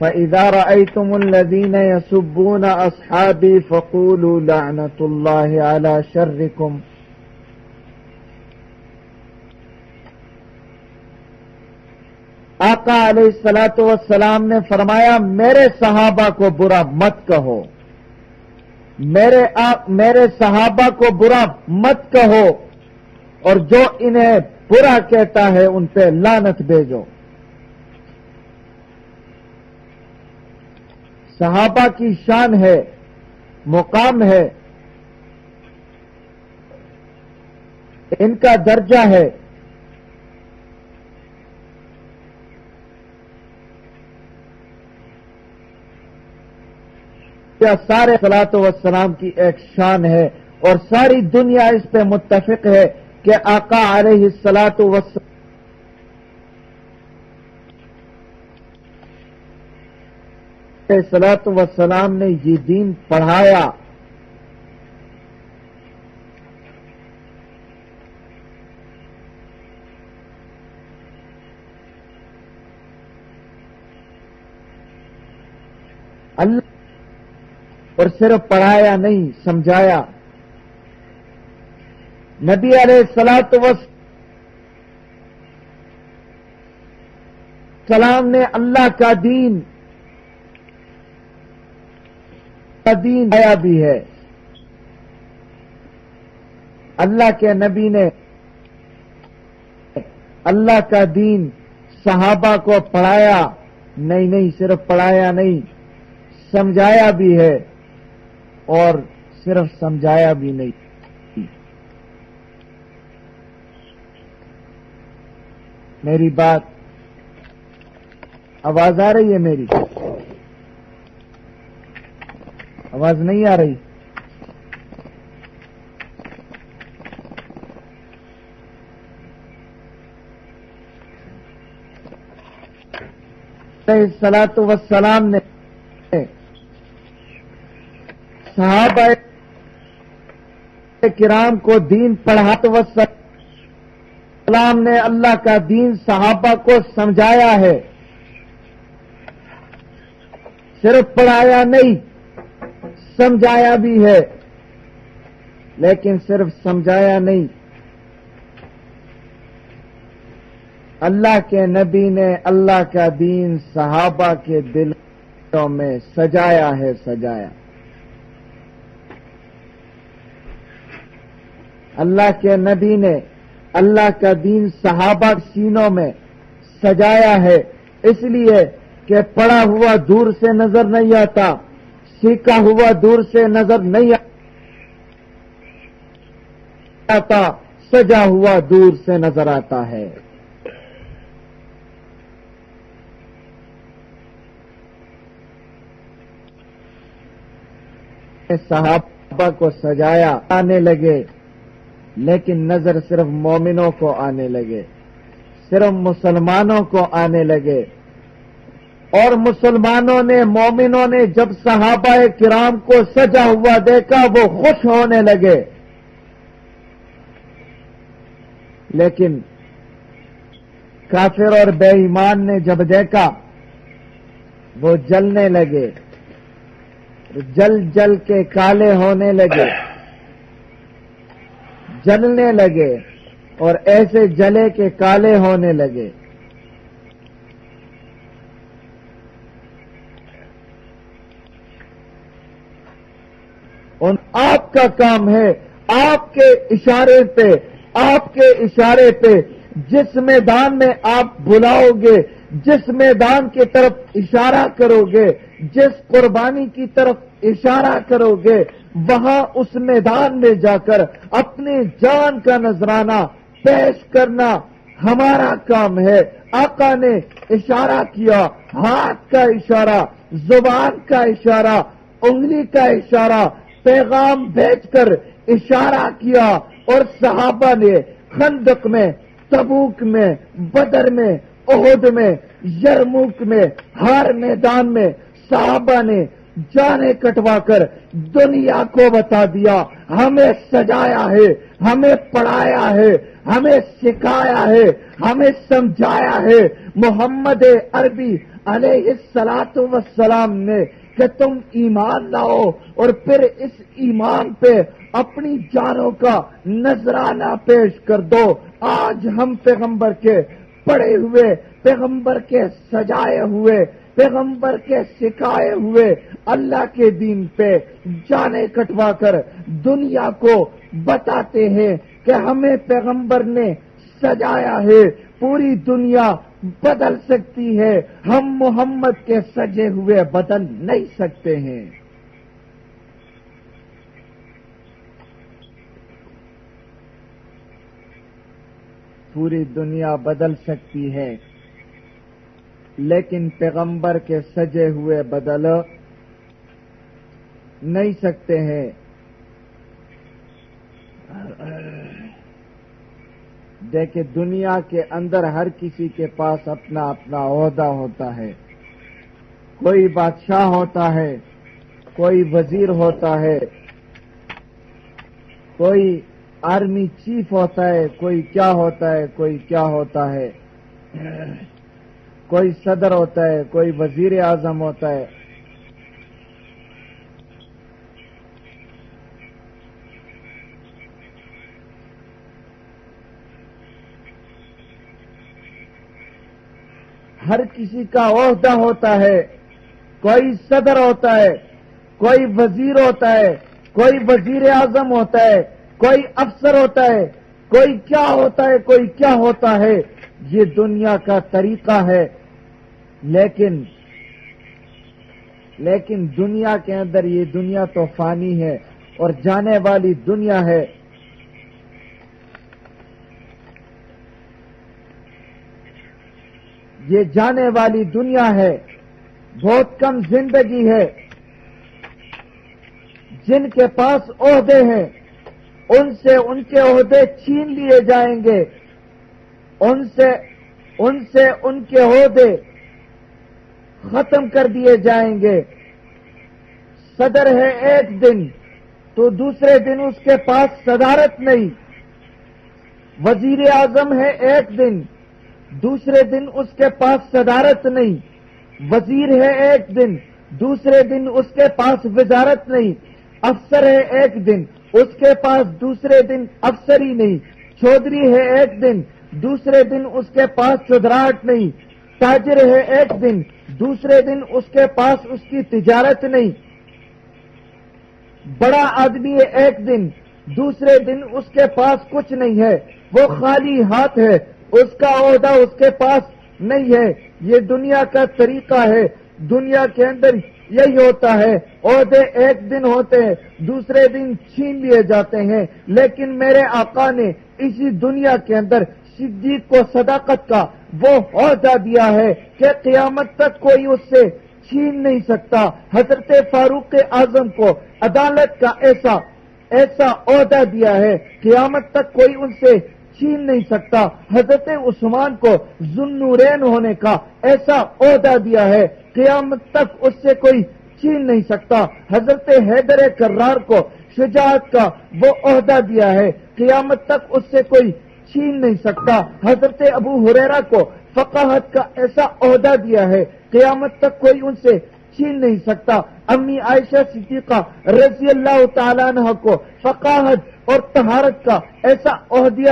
فاذا رأيتم الذين يسبون اصحابی فقولوا لعنة اللہ علی شرکم۔ آقا علیہ الصلوۃ والسلام نے فرمایا میرے صحابہ کو برا مت کہو، میرے صحابہ کو برا مت کہو، اور جو انہیں برا کہتا ہے ان پہ لعنت بھیجو۔ صحابہ کی شان ہے، مقام ہے، ان کا درجہ ہے۔ سارے صلاۃ والسلام کی ایک شان ہے، اور ساری دنیا اس پہ متفق ہے کہ آقا علیہ الصلاۃ والسلام الصلاۃ والسلام نے یہ دین پڑھایا، اللہ اور صرف پڑھایا نہیں، سمجھایا۔ نبی علیہ الصلوۃ والسلام نے اللہ کا دین آیا بھی ہے۔ اللہ کے نبی نے اللہ کا دین صحابہ کو پڑھایا، نہیں صرف پڑھایا نہیں، سمجھایا بھی ہے، اور صرف سمجھایا بھی نہیں۔ میری بات آواز آ رہی ہے؟ میری آواز نہیں آ رہی؟ الصلاۃ والسلام نے صحابہ کرام کو دین پڑھاتے والسلام نے اللہ کا دین صحابہ کو سمجھایا ہے، صرف پڑھایا نہیں، سمجھایا بھی ہے، لیکن صرف سمجھایا نہیں۔ اللہ کے نبی نے اللہ کا دین صحابہ کے دلوں میں سجایا ہے، سجایا۔ اللہ کے نبی نے اللہ کا دین صحابہ کے سینوں میں سجایا ہے، اس لیے کہ پڑھا ہوا دور سے نظر نہیں آتا، سیکھا ہوا دور سے نظر نہیں آتا، سجا ہوا دور سے نظر آتا ہے۔ صحابہ کو سجایا، آنے لگے، لیکن نظر صرف مومنوں کو آنے لگے، صرف مسلمانوں کو آنے لگے، اور مسلمانوں نے، مومنوں نے جب صحابہ کرام کو سجا ہوا دیکھا وہ خوش ہونے لگے، لیکن کافر اور بے ایمان نے جب دیکھا وہ جلنے لگے، جل جل کے کالے ہونے لگے، جلنے لگے، اور ایسے جلے کے کالے ہونے لگے۔ اور آپ کا کام ہے، آپ کے اشارے پہ، آپ کے اشارے پہ جس میدان میں آپ بلاؤ گے، جس میدان کی طرف اشارہ کرو گے، جس قربانی کی طرف اشارہ کرو گے، وہاں اس میدان میں جا کر اپنی جان کا نذرانہ پیش کرنا ہمارا کام ہے۔ آقا نے اشارہ کیا، ہاتھ کا اشارہ، زبان کا اشارہ، انگلی کا اشارہ، پیغام بھیج کر اشارہ کیا، اور صحابہ نے خندق میں، تبوک میں، بدر میں، احد میں، یرموک میں، ہر میدان میں صحابہ نے جانیں کٹوا کر دنیا کو بتا دیا، ہمیں سجایا ہے، ہمیں پڑھایا ہے، ہمیں سکھایا ہے، ہمیں سمجھایا ہے محمد عربی علیہ الصلوۃ والسلام نے کہ تم ایمان لاؤ، اور پھر اس ایمان پہ اپنی جانوں کا نذرانہ پیش کر دو۔ آج ہم پیغمبر کے پڑھے ہوئے، پیغمبر کے سجائے ہوئے، پیغمبر کے سکھائے ہوئے اللہ کے دین پہ جانیں کٹوا کر دنیا کو بتاتے ہیں کہ ہمیں پیغمبر نے سجایا ہے، پوری دنیا بدل سکتی ہے، ہم محمد کے سجے ہوئے بدل نہیں سکتے ہیں۔ پوری دنیا بدل سکتی ہے، لیکن پیغمبر کے سجے ہوئے بدل نہیں سکتے ہیں۔ دیکھیں دنیا کے اندر ہر کسی کے پاس اپنا اپنا عہدہ ہوتا ہے، کوئی بادشاہ ہوتا ہے، کوئی وزیر ہوتا ہے، کوئی آرمی چیف ہوتا ہے، کوئی کیا ہوتا ہے، کوئی کیا ہوتا ہے، کوئی صدر ہوتا ہے، کوئی وزیر اعظم ہوتا ہے۔ ہر کسی کا عہدہ ہوتا ہے، کوئی صدر ہوتا ہے، کوئی وزیر ہوتا ہے، کوئی وزیر اعظم ہوتا ہے، کوئی افسر ہوتا ہے، کوئی کیا ہوتا ہے، کوئی کیا ہوتا ہے۔ یہ دنیا کا طریقہ ہے، لیکن دنیا کے اندر یہ دنیا تو فانی ہے اور جانے والی دنیا ہے۔ یہ جانے والی دنیا ہے، بہت کم زندگی ہے۔ جن کے پاس عہدے ہیں ان سے ان کے عہدے چھین لیے جائیں گے، ان سے ان کے عہدے ختم کر دیے جائیں گے۔ صدر ہے ایک دن تو دوسرے دن اس کے پاس صدارت نہیں، وزیر اعظم ہے ایک دن دوسرے دن اس کے پاس صدارت نہیں، وزیر ہے ایک دن دوسرے دن اس کے پاس وزارت نہیں، افسر ہے ایک دن اس کے پاس دوسرے دن افسری نہیں، چودھری ہے ایک دن دوسرے دن اس کے پاس چودراہٹ نہیں، تاجر ہے ایک دن دوسرے دن اس کے پاس اس کی تجارت نہیں، بڑا آدمی ہے ایک دن دوسرے دن اس کے پاس کچھ نہیں ہے، وہ خالی ہاتھ ہے، اس کا عہدہ اس کے پاس نہیں ہے۔ یہ دنیا کا طریقہ ہے، دنیا کے اندر یہی ہوتا ہے، عہدے ایک دن ہوتے ہیں دوسرے دن چھین لیے جاتے ہیں، لیکن میرے آقا نے اسی دنیا کے اندر صدیق کو صداقت کا وہ عہدہ دیا ہے کہ قیامت تک کوئی اس سے چھین نہیں سکتا۔ حضرت فاروق اعظم کو عدالت کا ایسا عہدہ دیا ہے، قیامت تک کوئی ان سے چھین نہیں سکتا۔ حضرت عثمان کو ذوالنورین ہونے کا ایسا عہدہ دیا ہے، قیامت تک اس سے کوئی چھین نہیں سکتا۔ حضرت حیدر کرار کو شجاعت کا وہ عہدہ دیا ہے، قیامت تک اس سے کوئی چھین نہیں سکتا۔ حضرت ابو ہریرہ کو فقاہت کا ایسا عہدہ دیا ہے، قیامت تک کوئی ان سے چھین نہیں سکتا۔ امی عائشہ صدیقہ رضی اللہ تعالیٰ عنہ کو فقاہت اور طہارت کا ایسا عہدہ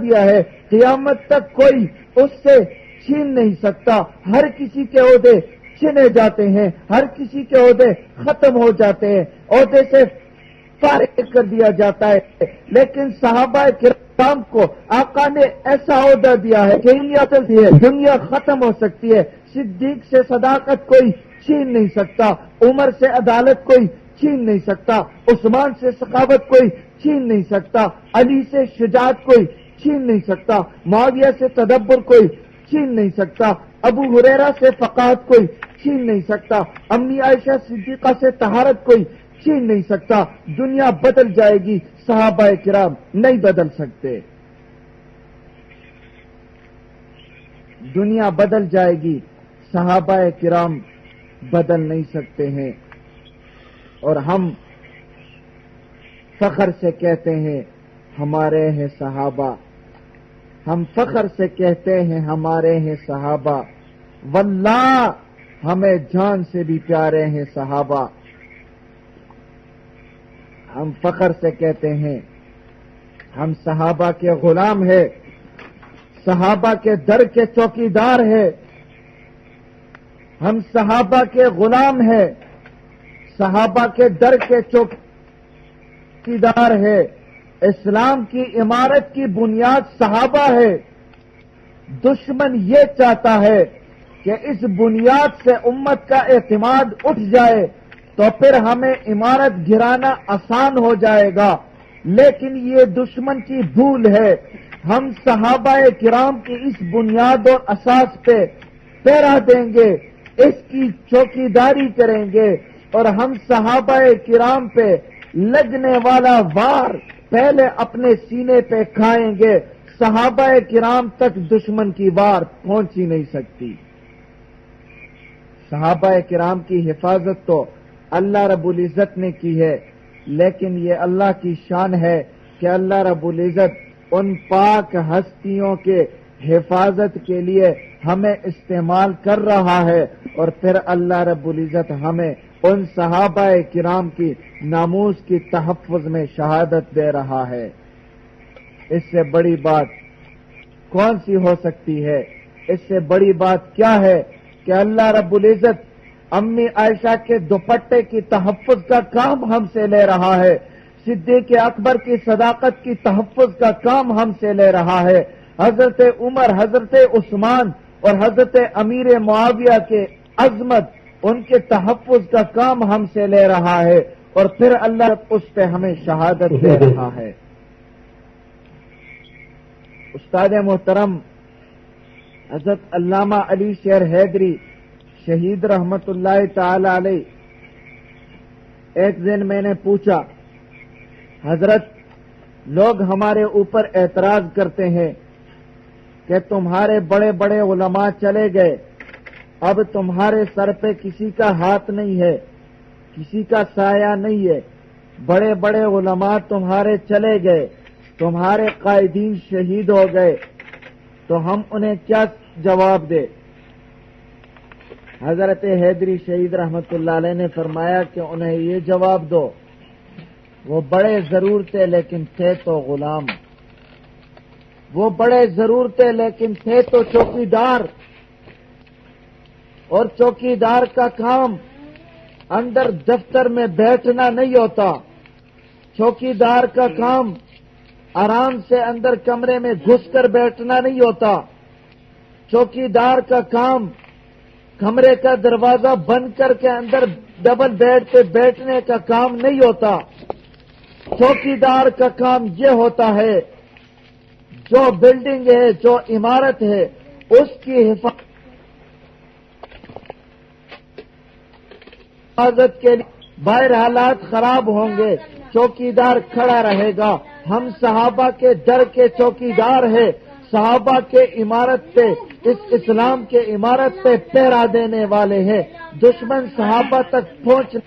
دیا ہے، قیامت تک کوئی اس سے چھین نہیں سکتا۔ ہر کسی کے عہدے چھینے جاتے ہیں، ہر کسی کے عہدے ختم ہو جاتے ہیں، عہدے سے فارغ کر دیا جاتا ہے، لیکن صحابہ کرام کو آقا نے ایسا عہدہ دیا ہے کہ دنیا ختم ہو سکتی ہے، صدیق سے صداقت کوئی چھین نہیں سکتا، عمر سے عدالت کوئی چھین نہیں سکتا، عثمان سے سخاوت کوئی چھین نہیں سکتا، علی سے شجاعت کوئی چھین نہیں سکتا، معاویہ سے تدبر کوئی چھین نہیں سکتا، ابو ہریرہ سے فقاہت کوئی چھین نہیں سکتا، امی عائشہ صدیقہ سے طہارت کوئی چھین نہیں سکتا۔ دنیا بدل جائے گی، صحابہ کرام نہیں بدل سکتے۔ دنیا بدل جائے گی، صحابہ کرام بدل نہیں سکتے ہیں، اور ہم فخر سے کہتے ہیں ہمارے ہیں صحابہ، ہم فخر سے کہتے ہیں ہمارے ہیں صحابہ، واللہ ہمیں جان سے بھی پیارے ہیں صحابہ۔ ہم فخر سے کہتے ہیں ہم صحابہ کے غلام ہیں، صحابہ کے در کے چوکیدار ہیں، ہم صحابہ کے غلام ہیں، صحابہ کے در کے چوکیدار ہیں۔ اسلام کی عمارت کی بنیاد صحابہ ہے۔ دشمن یہ چاہتا ہے کہ اس بنیاد سے امت کا اعتماد اٹھ جائے تو پھر ہمیں عمارت گرانا آسان ہو جائے گا، لیکن یہ دشمن کی بھول ہے۔ ہم صحابہ کرام کی اس بنیاد اور اساس پہ پہرا دیں گے، اس کی چوکیداری کریں گے، اور ہم صحابہ کرام پہ لگنے والا وار پہلے اپنے سینے پہ کھائیں گے۔ صحابہ کرام تک دشمن کی وار پہنچ ہی نہیں سکتی۔ صحابہ کرام کی حفاظت تو اللہ رب العزت نے کی ہے، لیکن یہ اللہ کی شان ہے کہ اللہ رب العزت ان پاک ہستیوں کے حفاظت کے لیے ہمیں استعمال کر رہا ہے، اور پھر اللہ رب العزت ہمیں ان صحابہ کرام کی ناموس کی تحفظ میں شہادت دے رہا ہے۔ اس سے بڑی بات کون سی ہو سکتی ہے؟ اس سے بڑی بات کیا ہے کہ اللہ رب العزت امی عائشہ کے دوپٹے کی تحفظ کا کام ہم سے لے رہا ہے، صدیق اکبر کی صداقت کی تحفظ کا کام ہم سے لے رہا ہے، حضرت عمر، حضرت عثمان اور حضرت امیر معاویہ کے عظمت، ان کے تحفظ کا کام ہم سے لے رہا ہے، اور پھر اللہ اس پہ ہمیں شہادت دے رہا ہے۔ استاد محترم حضرت علامہ علی شیر حیدری شہید رحمت اللہ تعالی علیہ، ایک دن میں نے پوچھا، حضرت لوگ ہمارے اوپر اعتراض کرتے ہیں کہ تمہارے بڑے بڑے علماء چلے گئے، اب تمہارے سر پہ کسی کا ہاتھ نہیں ہے، کسی کا سایہ نہیں ہے، بڑے بڑے علماء تمہارے چلے گئے، تمہارے قائدین شہید ہو گئے، تو ہم انہیں کیا جواب دے؟ حضرت حیدری شہید رحمت اللہ علیہ نے فرمایا کہ انہیں یہ جواب دو، وہ بڑے ضرور تھے لیکن تھے تو غلام، وہ بڑے ضرور تھے لیکن تھے تو چوکیدار، اور چوکیدار کا کام اندر دفتر میں بیٹھنا نہیں ہوتا، چوکیدار کا کام آرام سے اندر کمرے میں گھس کر بیٹھنا نہیں ہوتا، چوکیدار کا کام کمرے کا دروازہ بند کر کے اندر ڈبل بیڈ پہ بیٹھنے کا کام نہیں ہوتا، چوکیدار کا کام یہ ہوتا ہے جو بلڈنگ ہے، جو عمارت ہے، اس کی حفاظت کے لیے باہر حالات خراب ہوں گے، چوکیدار کھڑا رہے گا۔ ہم صحابہ کے در کے چوکیدار ہیں، صحابہ کے عمارت پہ، اس اسلام کے عمارت پہ پہرا دینے والے ہیں۔ دشمن صحابہ تک پہنچنا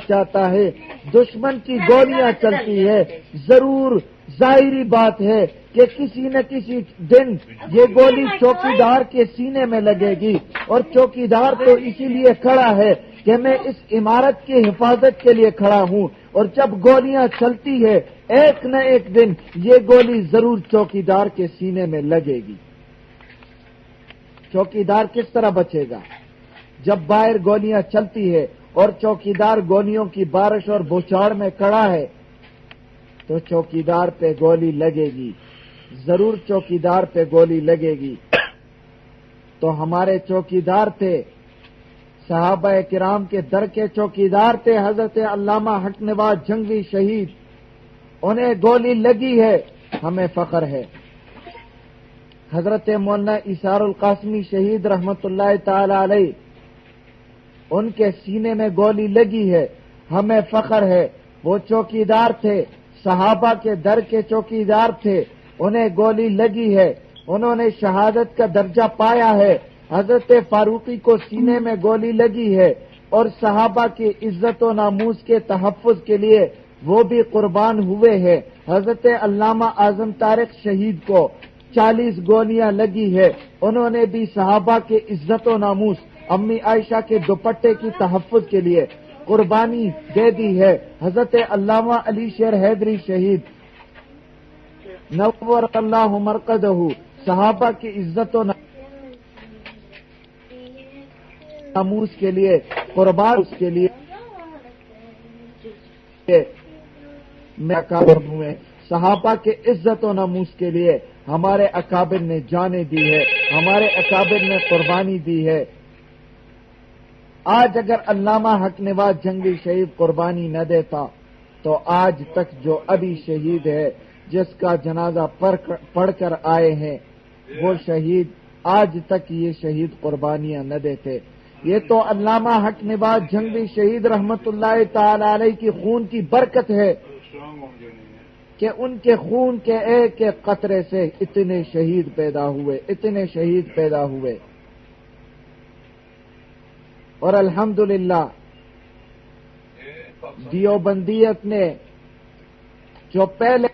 چاہتا ہے، دشمن کی گولیاں چلتی ہے، ضرور ظاہری بات ہے کہ کسی نہ کسی دن یہ گولی چوکیدار کے سینے میں لگے گی، اور چوکیدار تو اسی لیے کھڑا ہے کہ میں اس عمارت کی حفاظت کے لیے کھڑا ہوں، اور جب گولیاں چلتی ہے ایک نہ ایک دن یہ گولی ضرور چوکیدار کے سینے میں لگے گی۔ چوکیدار کس طرح بچے گا؟ جب باہر گولیاں چلتی ہے اور چوکیدار گولیوں کی بارش اور بوچھاڑ میں کھڑا ہے تو چوکیدار پہ گولی لگے گی، ضرور چوکیدار پہ گولی لگے گی۔ تو ہمارے چوکیدار تھے، صحابہ کرام کے در کے چوکیدار تھے، حضرت علامہ حق نواز جنگی شہید، انہیں گولی لگی ہے، ہمیں فخر ہے۔ حضرت مولانا ایثار القاسمی شہید رحمت اللہ تعالی علیہ، ان کے سینے میں گولی لگی ہے، ہمیں فخر ہے۔ وہ چوکیدار تھے، صحابہ کے در کے چوکیدار تھے، انہیں گولی لگی ہے، انہوں نے شہادت کا درجہ پایا ہے۔ حضرت فاروقی کو سینے میں گولی لگی ہے، اور صحابہ کی عزت و ناموس کے تحفظ کے لیے وہ بھی قربان ہوئے ہیں۔ حضرت علامہ اعظم طارق شہید کو 40 گولیاں لگی ہے، انہوں نے بھی صحابہ کے عزت و ناموس، امی عائشہ کے دوپٹے کی تحفظ کے لیے قربانی دے دی ہے۔ حضرت علامہ علی شیر حیدری شہید نور اللہ مرقدہ صحابہ کی عزت و ناموس کے لیے قربان، اس کے لیے میں اکابر ہوئے، صحابہ کے عزت و ناموس کے لیے ہمارے اکابر نے جانیں دی ہے، ہمارے اکابر نے قربانی دی ہے۔ آج اگر علامہ حق نواز جنگی شہید قربانی نہ دیتا تو آج تک جو ابھی شہید ہے، جس کا جنازہ پڑھ کر آئے ہیں، وہ شہید آج تک یہ شہید قربانیاں نہ دیتے۔ یہ تو علامہ حق نواز جنگی شہید رحمت اللہ تعالی علیہ کی خون کی برکت ہے کہ ان کے خون کے ایک ایک قطرے سے اتنے شہید پیدا ہوئے، اتنے شہید پیدا ہوئے۔ اور الحمدللہ دیوبندیت نے جو پہلے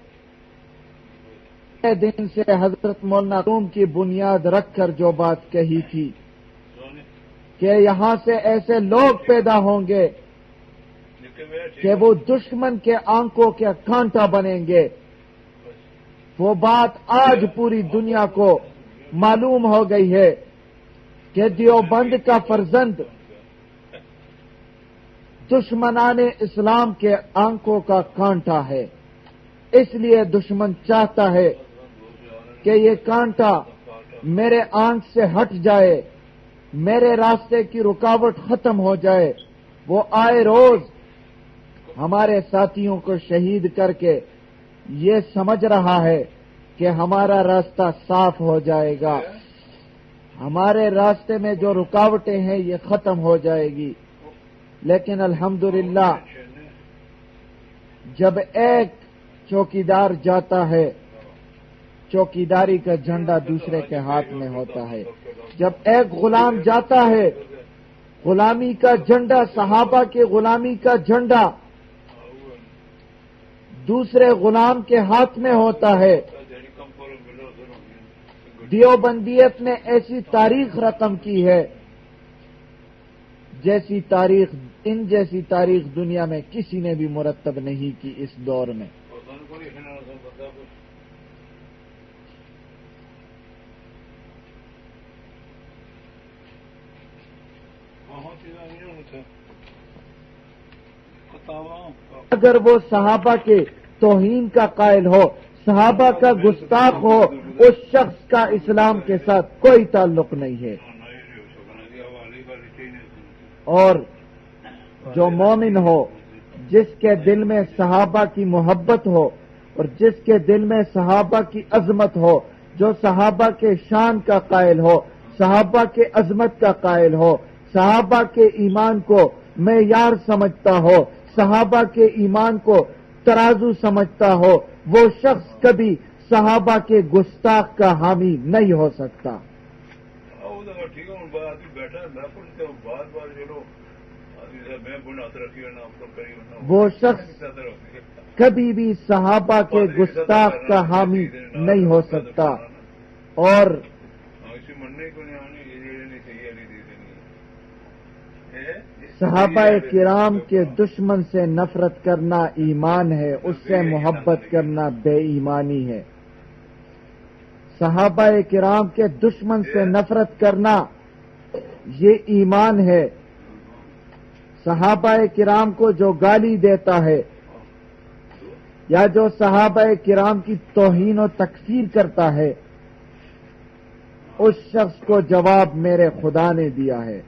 دن سے حضرت مولانا روم کی بنیاد رکھ کر جو بات کہی تھی کہ یہاں سے ایسے لوگ پیدا ہوں گے کہ وہ دشمن کے آنکھوں کے کانٹا بنیں گے، وہ بات آج پوری دنیا کو معلوم ہو گئی ہے کہ دیوبند کا فرزند دشمنان اسلام کے آنکھوں کا کانٹا ہے، اس لیے دشمن چاہتا ہے کہ یہ کانٹا میرے آنکھ سے ہٹ جائے، میرے راستے کی رکاوٹ ختم ہو جائے۔ وہ آئے روز ہمارے ساتھیوں کو شہید کر کے یہ سمجھ رہا ہے کہ ہمارا راستہ صاف ہو جائے گا، ہمارے راستے میں جو رکاوٹیں ہیں یہ ختم ہو جائے گی، لیکن الحمدللہ جب ایک چوکیدار جاتا ہے چوکیداری کا جھنڈا دوسرے کے ہاتھ میں ہوتا ہے، جب ایک غلام جاتا ہے غلامی کا جھنڈا، صحابہ کے غلامی کا جھنڈا دوسرے غلام کے ہاتھ میں ہوتا ہے۔ دیوبندیت نے ایسی تاریخ رقم کی ہے جیسی تاریخ دنیا میں کسی نے بھی مرتب نہیں کی اس دور میں۔ اگر وہ صحابہ کے توہین کا قائل ہو، صحابہ کا گستاخ ہو، اس شخص کا اسلام کے ساتھ کوئی تعلق نہیں ہے۔ اور جو مومن ہو، جس کے دل میں صحابہ کی محبت ہو اور جس کے دل میں صحابہ کی عظمت ہو، جو صحابہ کے شان کا قائل ہو، صحابہ کے عظمت کا قائل ہو، صحابہ کے ایمان کو معیار سمجھتا ہو، صحابہ کے ایمان کو ترازو سمجھتا ہو، وہ شخص کبھی صحابہ کے گستاخ کا حامی نہیں ہو سکتا۔ وہ شخص کبھی بھی صحابہ کے گستاخ کا حامی نہیں ہو سکتا۔ اور صحابہ کرام کے دشمن سے نفرت کرنا ایمان ہے، اس سے محبت کرنا بے ایمانی ہے۔ صحابہ کرام کے دشمن سے نفرت کرنا یہ ایمان ہے۔ صحابہ کرام کو جو گالی دیتا ہے یا جو صحابہ کرام کی توہین و تکفیر کرتا ہے، اس شخص کو جواب میرے خدا نے دیا ہے،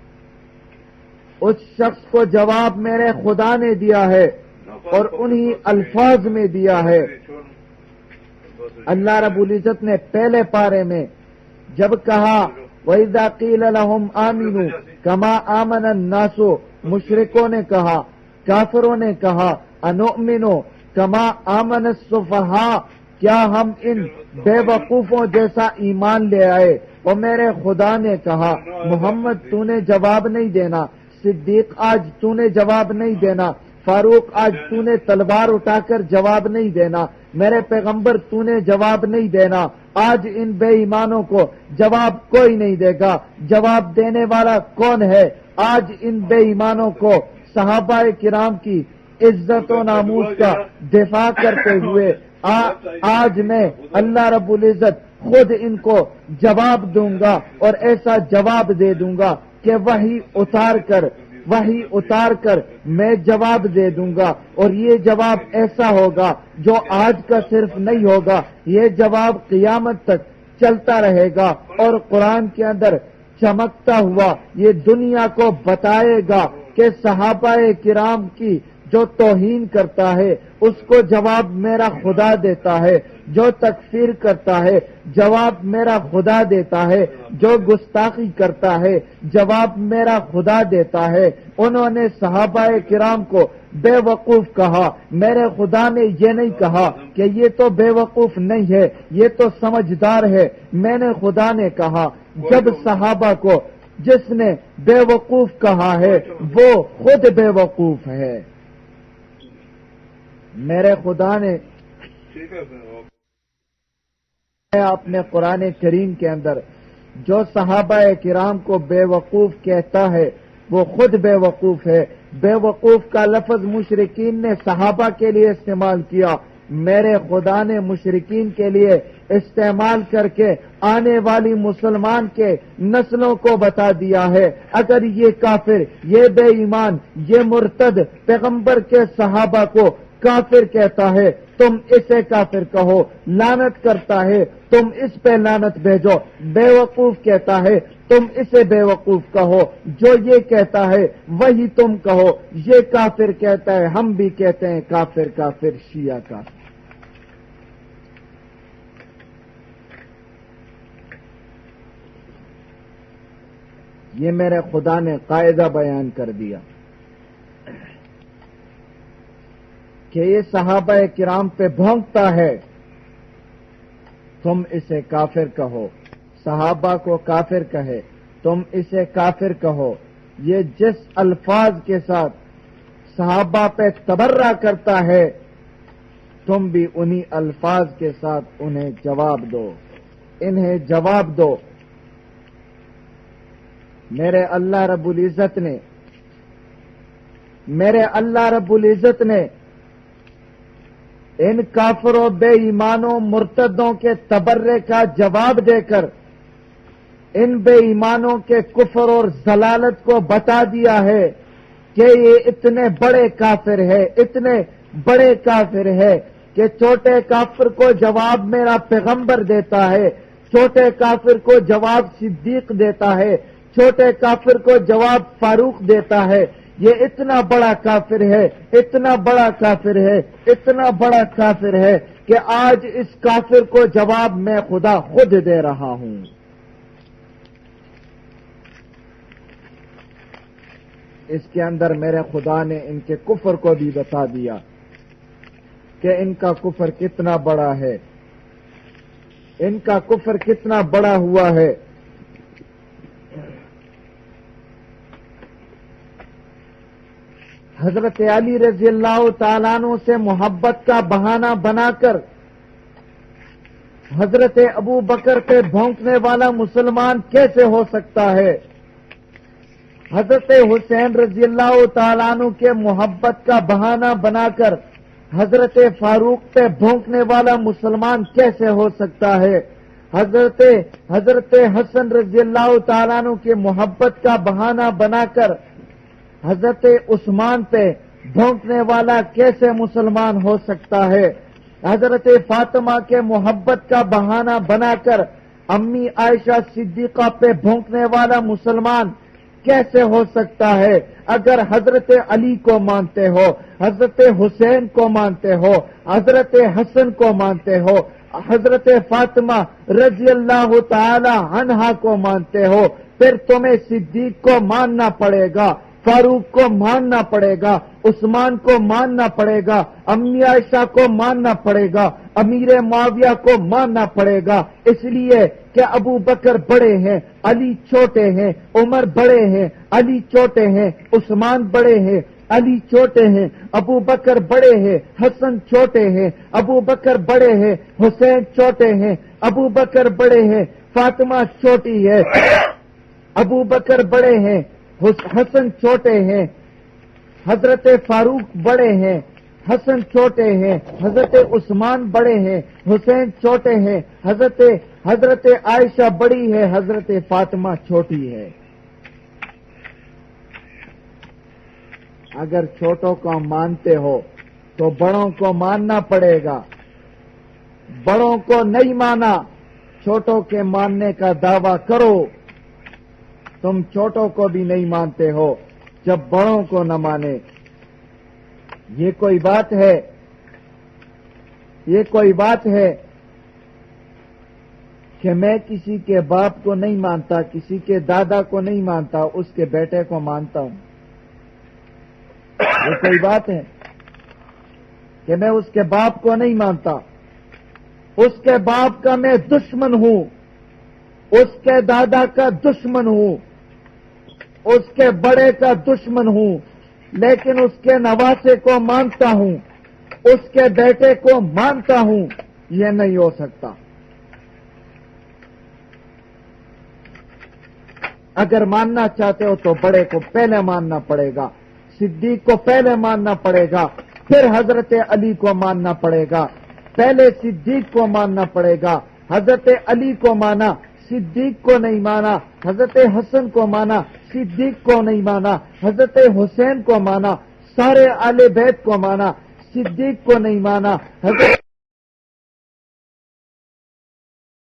اس شخص کو جواب میرے خدا نے دیا ہے اور انہی الفاظ میں دیا ہے۔ اللہ رب العزت نے پہلے پارے میں جب کہا وَإِذَا قِيلَ لَهُمْ آمِنُوا كَمَا آمَنَ النَّاسُ، مشرکوں نے کہا، کافروں نے کہا أَنُؤْمِنُ كَمَا آمَنَ السُّفَهَاءُ، کیا ہم ان بے وقوفوں جیسا ایمان لے آئے؟ اور میرے خدا نے کہا محمد تو نے جواب نہیں دینا، صدیق آج تو نے جواب نہیں دینا، فاروق آج تو نے تلوار اٹھا کر جواب نہیں دینا، میرے پیغمبر تو نے جواب نہیں دینا۔ آج ان بے ایمانوں کو جواب کوئی نہیں دے گا، جواب دینے والا کون ہے؟ آج ان بے ایمانوں کو صحابہ کرام کی عزت و ناموس کا دفاع کرتے ہوئے آج میں اللہ رب العزت خود ان کو جواب دوں گا اور ایسا جواب دے دوں گا کہ وہی اتار کر میں جواب دے دوں گا، اور یہ جواب ایسا ہوگا جو آج کا صرف نہیں ہوگا، یہ جواب قیامت تک چلتا رہے گا اور قرآن کے اندر چمکتا ہوا یہ دنیا کو بتائے گا کہ صحابہ کرام کی جو توہین کرتا ہے اس کو جواب میرا خدا دیتا ہے، جو تکفیر کرتا ہے جواب میرا خدا دیتا ہے، جو گستاخی کرتا ہے جواب میرا خدا دیتا ہے۔ انہوں نے صحابہ کرام کو بے وقوف کہا، میرے خدا نے یہ نہیں کہا کہ یہ تو بے وقوف نہیں ہے، یہ تو سمجھدار ہے۔ میں نے خدا نے کہا جب صحابہ کو جس نے بے وقوف کہا ہے وہ خود بے وقوف ہے۔ میرے خدا نے اپنے قرآن کریم کے اندر جو صحابہ کرام کو بے وقوف کہتا ہے وہ خود بے وقوف ہے۔ بے وقوف کا لفظ مشرکین نے صحابہ کے لیے استعمال کیا، میرے خدا نے مشرکین کے لیے استعمال کر کے آنے والی مسلمان کے نسلوں کو بتا دیا ہے۔ اگر یہ کافر، یہ بے ایمان، یہ مرتد پیغمبر کے صحابہ کو کافر کہتا ہے تم اسے کافر کہو، لعنت کرتا ہے تم اس پہ لعنت بھیجو، بے وقوف کہتا ہے تم اسے بے وقوف کہو، جو یہ کہتا ہے وہی تم کہو، یہ کافر کہتا ہے ہم بھی کہتے ہیں کافر کافر شیعہ کافر۔ یہ میرے خدا نے قاعدہ بیان کر دیا کہ یہ صحابہ کرام پہ بھونکتا ہے تم اسے کافر کہو، صحابہ کو کافر کہے تم اسے کافر کہو۔ یہ جس الفاظ کے ساتھ صحابہ پہ تبرہ کرتا ہے تم بھی انہی الفاظ کے ساتھ انہیں جواب دو، انہیں جواب دو۔ میرے اللہ رب العزت نے ان کافروں بے ایمانوں مرتدوں کے تبرے کا جواب دے کر ان بے ایمانوں کے کفر اور ضلالت کو بتا دیا ہے کہ یہ اتنے بڑے کافر ہے، اتنے بڑے کافر ہے کہ چھوٹے کافر کو جواب میرا پیغمبر دیتا ہے، چھوٹے کافر کو جواب صدیق دیتا ہے، چھوٹے کافر کو جواب فاروق دیتا ہے۔ یہ اتنا بڑا کافر ہے، اتنا بڑا کافر ہے، اتنا بڑا کافر ہے کہ آج اس کافر کو جواب میں خدا خود دے رہا ہوں۔ اس کے اندر میرے خدا نے ان کے کفر کو بھی بتا دیا کہ ان کا کفر کتنا بڑا ہے، ان کا کفر کتنا بڑا ہوا ہے۔ حضرت علی رضی اللہ تعالیٰ عنہ سے محبت کا بہانہ بنا کر حضرت ابو بکر پہ بھونکنے والا مسلمان کیسے ہو سکتا ہے؟ حضرت حسین رضی اللہ تعالیٰ عنہ کے محبت کا بہانہ بنا کر حضرت فاروق پہ بھونکنے والا مسلمان کیسے ہو سکتا ہے؟ حضرت حسن رضی اللہ تعالیٰ عنہ کے محبت کا بہانہ بنا کر حضرت عثمان پہ بھونکنے والا کیسے مسلمان ہو سکتا ہے؟ حضرت فاطمہ کے محبت کا بہانہ بنا کر امی عائشہ صدیقہ پہ بھونکنے والا مسلمان کیسے ہو سکتا ہے؟ اگر حضرت علی کو مانتے ہو، حضرت حسین کو مانتے ہو، حضرت حسن کو مانتے ہو، حضرت فاطمہ رضی اللہ تعالی عنہا کو مانتے ہو، پھر تمہیں صدیق کو ماننا پڑے گا، فاروق کو ماننا پڑے گا، عثمان کو ماننا پڑے گا، امی عائشہ کو ماننا پڑے گا، امیر معاویہ کو ماننا پڑے گا، اس لیے کہ ابو بکر بڑے ہیں، علی چھوٹے ہیں، عمر بڑے ہیں، علی چھوٹے ہیں، عثمان بڑے ہیں، علی چھوٹے ہیں، ابو بکر بڑے ہیں، حسن چھوٹے ہیں، ابو بکر بڑے ہیں، حسین چھوٹے ہیں، ابو بکر بڑے ہیں، فاطمہ چھوٹی ہے، ابو بکر بڑے ہیں، حسن چھوٹے ہیں، حضرت فاروق بڑے ہیں، حسن چھوٹے ہیں، حضرت عثمان بڑے ہیں، حسین چھوٹے ہیں، حضرت عائشہ بڑی ہے، حضرت فاطمہ چھوٹی ہے۔ اگر چھوٹوں کو مانتے ہو تو بڑوں کو ماننا پڑے گا، بڑوں کو نہیں مانا، چھوٹوں کے ماننے کا دعویٰ کرو۔ تم چھوٹوں کو بھی نہیں مانتے ہو جب بڑوں کو نہ مانے، یہ کوئی بات ہے؟ یہ کوئی بات ہے کہ میں کسی کے باپ کو نہیں مانتا، کسی کے دادا کو نہیں مانتا، اس کے بیٹے کو مانتا ہوں؟ یہ کوئی بات ہے کہ میں اس کے باپ کو نہیں مانتا، اس کے باپ کا میں دشمن ہوں، اس کے دادا کا دشمن ہوں، اس کے بڑے کا دشمن ہوں، لیکن اس کے نواسے کو مانتا ہوں، اس کے بیٹے کو مانتا ہوں، یہ نہیں ہو سکتا۔ اگر ماننا چاہتے ہو تو بڑے کو پہلے ماننا پڑے گا، صدیق کو پہلے ماننا پڑے گا، پھر حضرت علی کو ماننا پڑے گا۔ پہلے صدیق کو ماننا پڑے گا، حضرت علی کو مانا، صدیق کو نہیں مانا، حضرت حسن کو مانا، صدیق کو نہیں مانا، حضرت حسین کو مانا، سارے آل بیت کو مانا، صدیق کو نہیں مانا، حضرت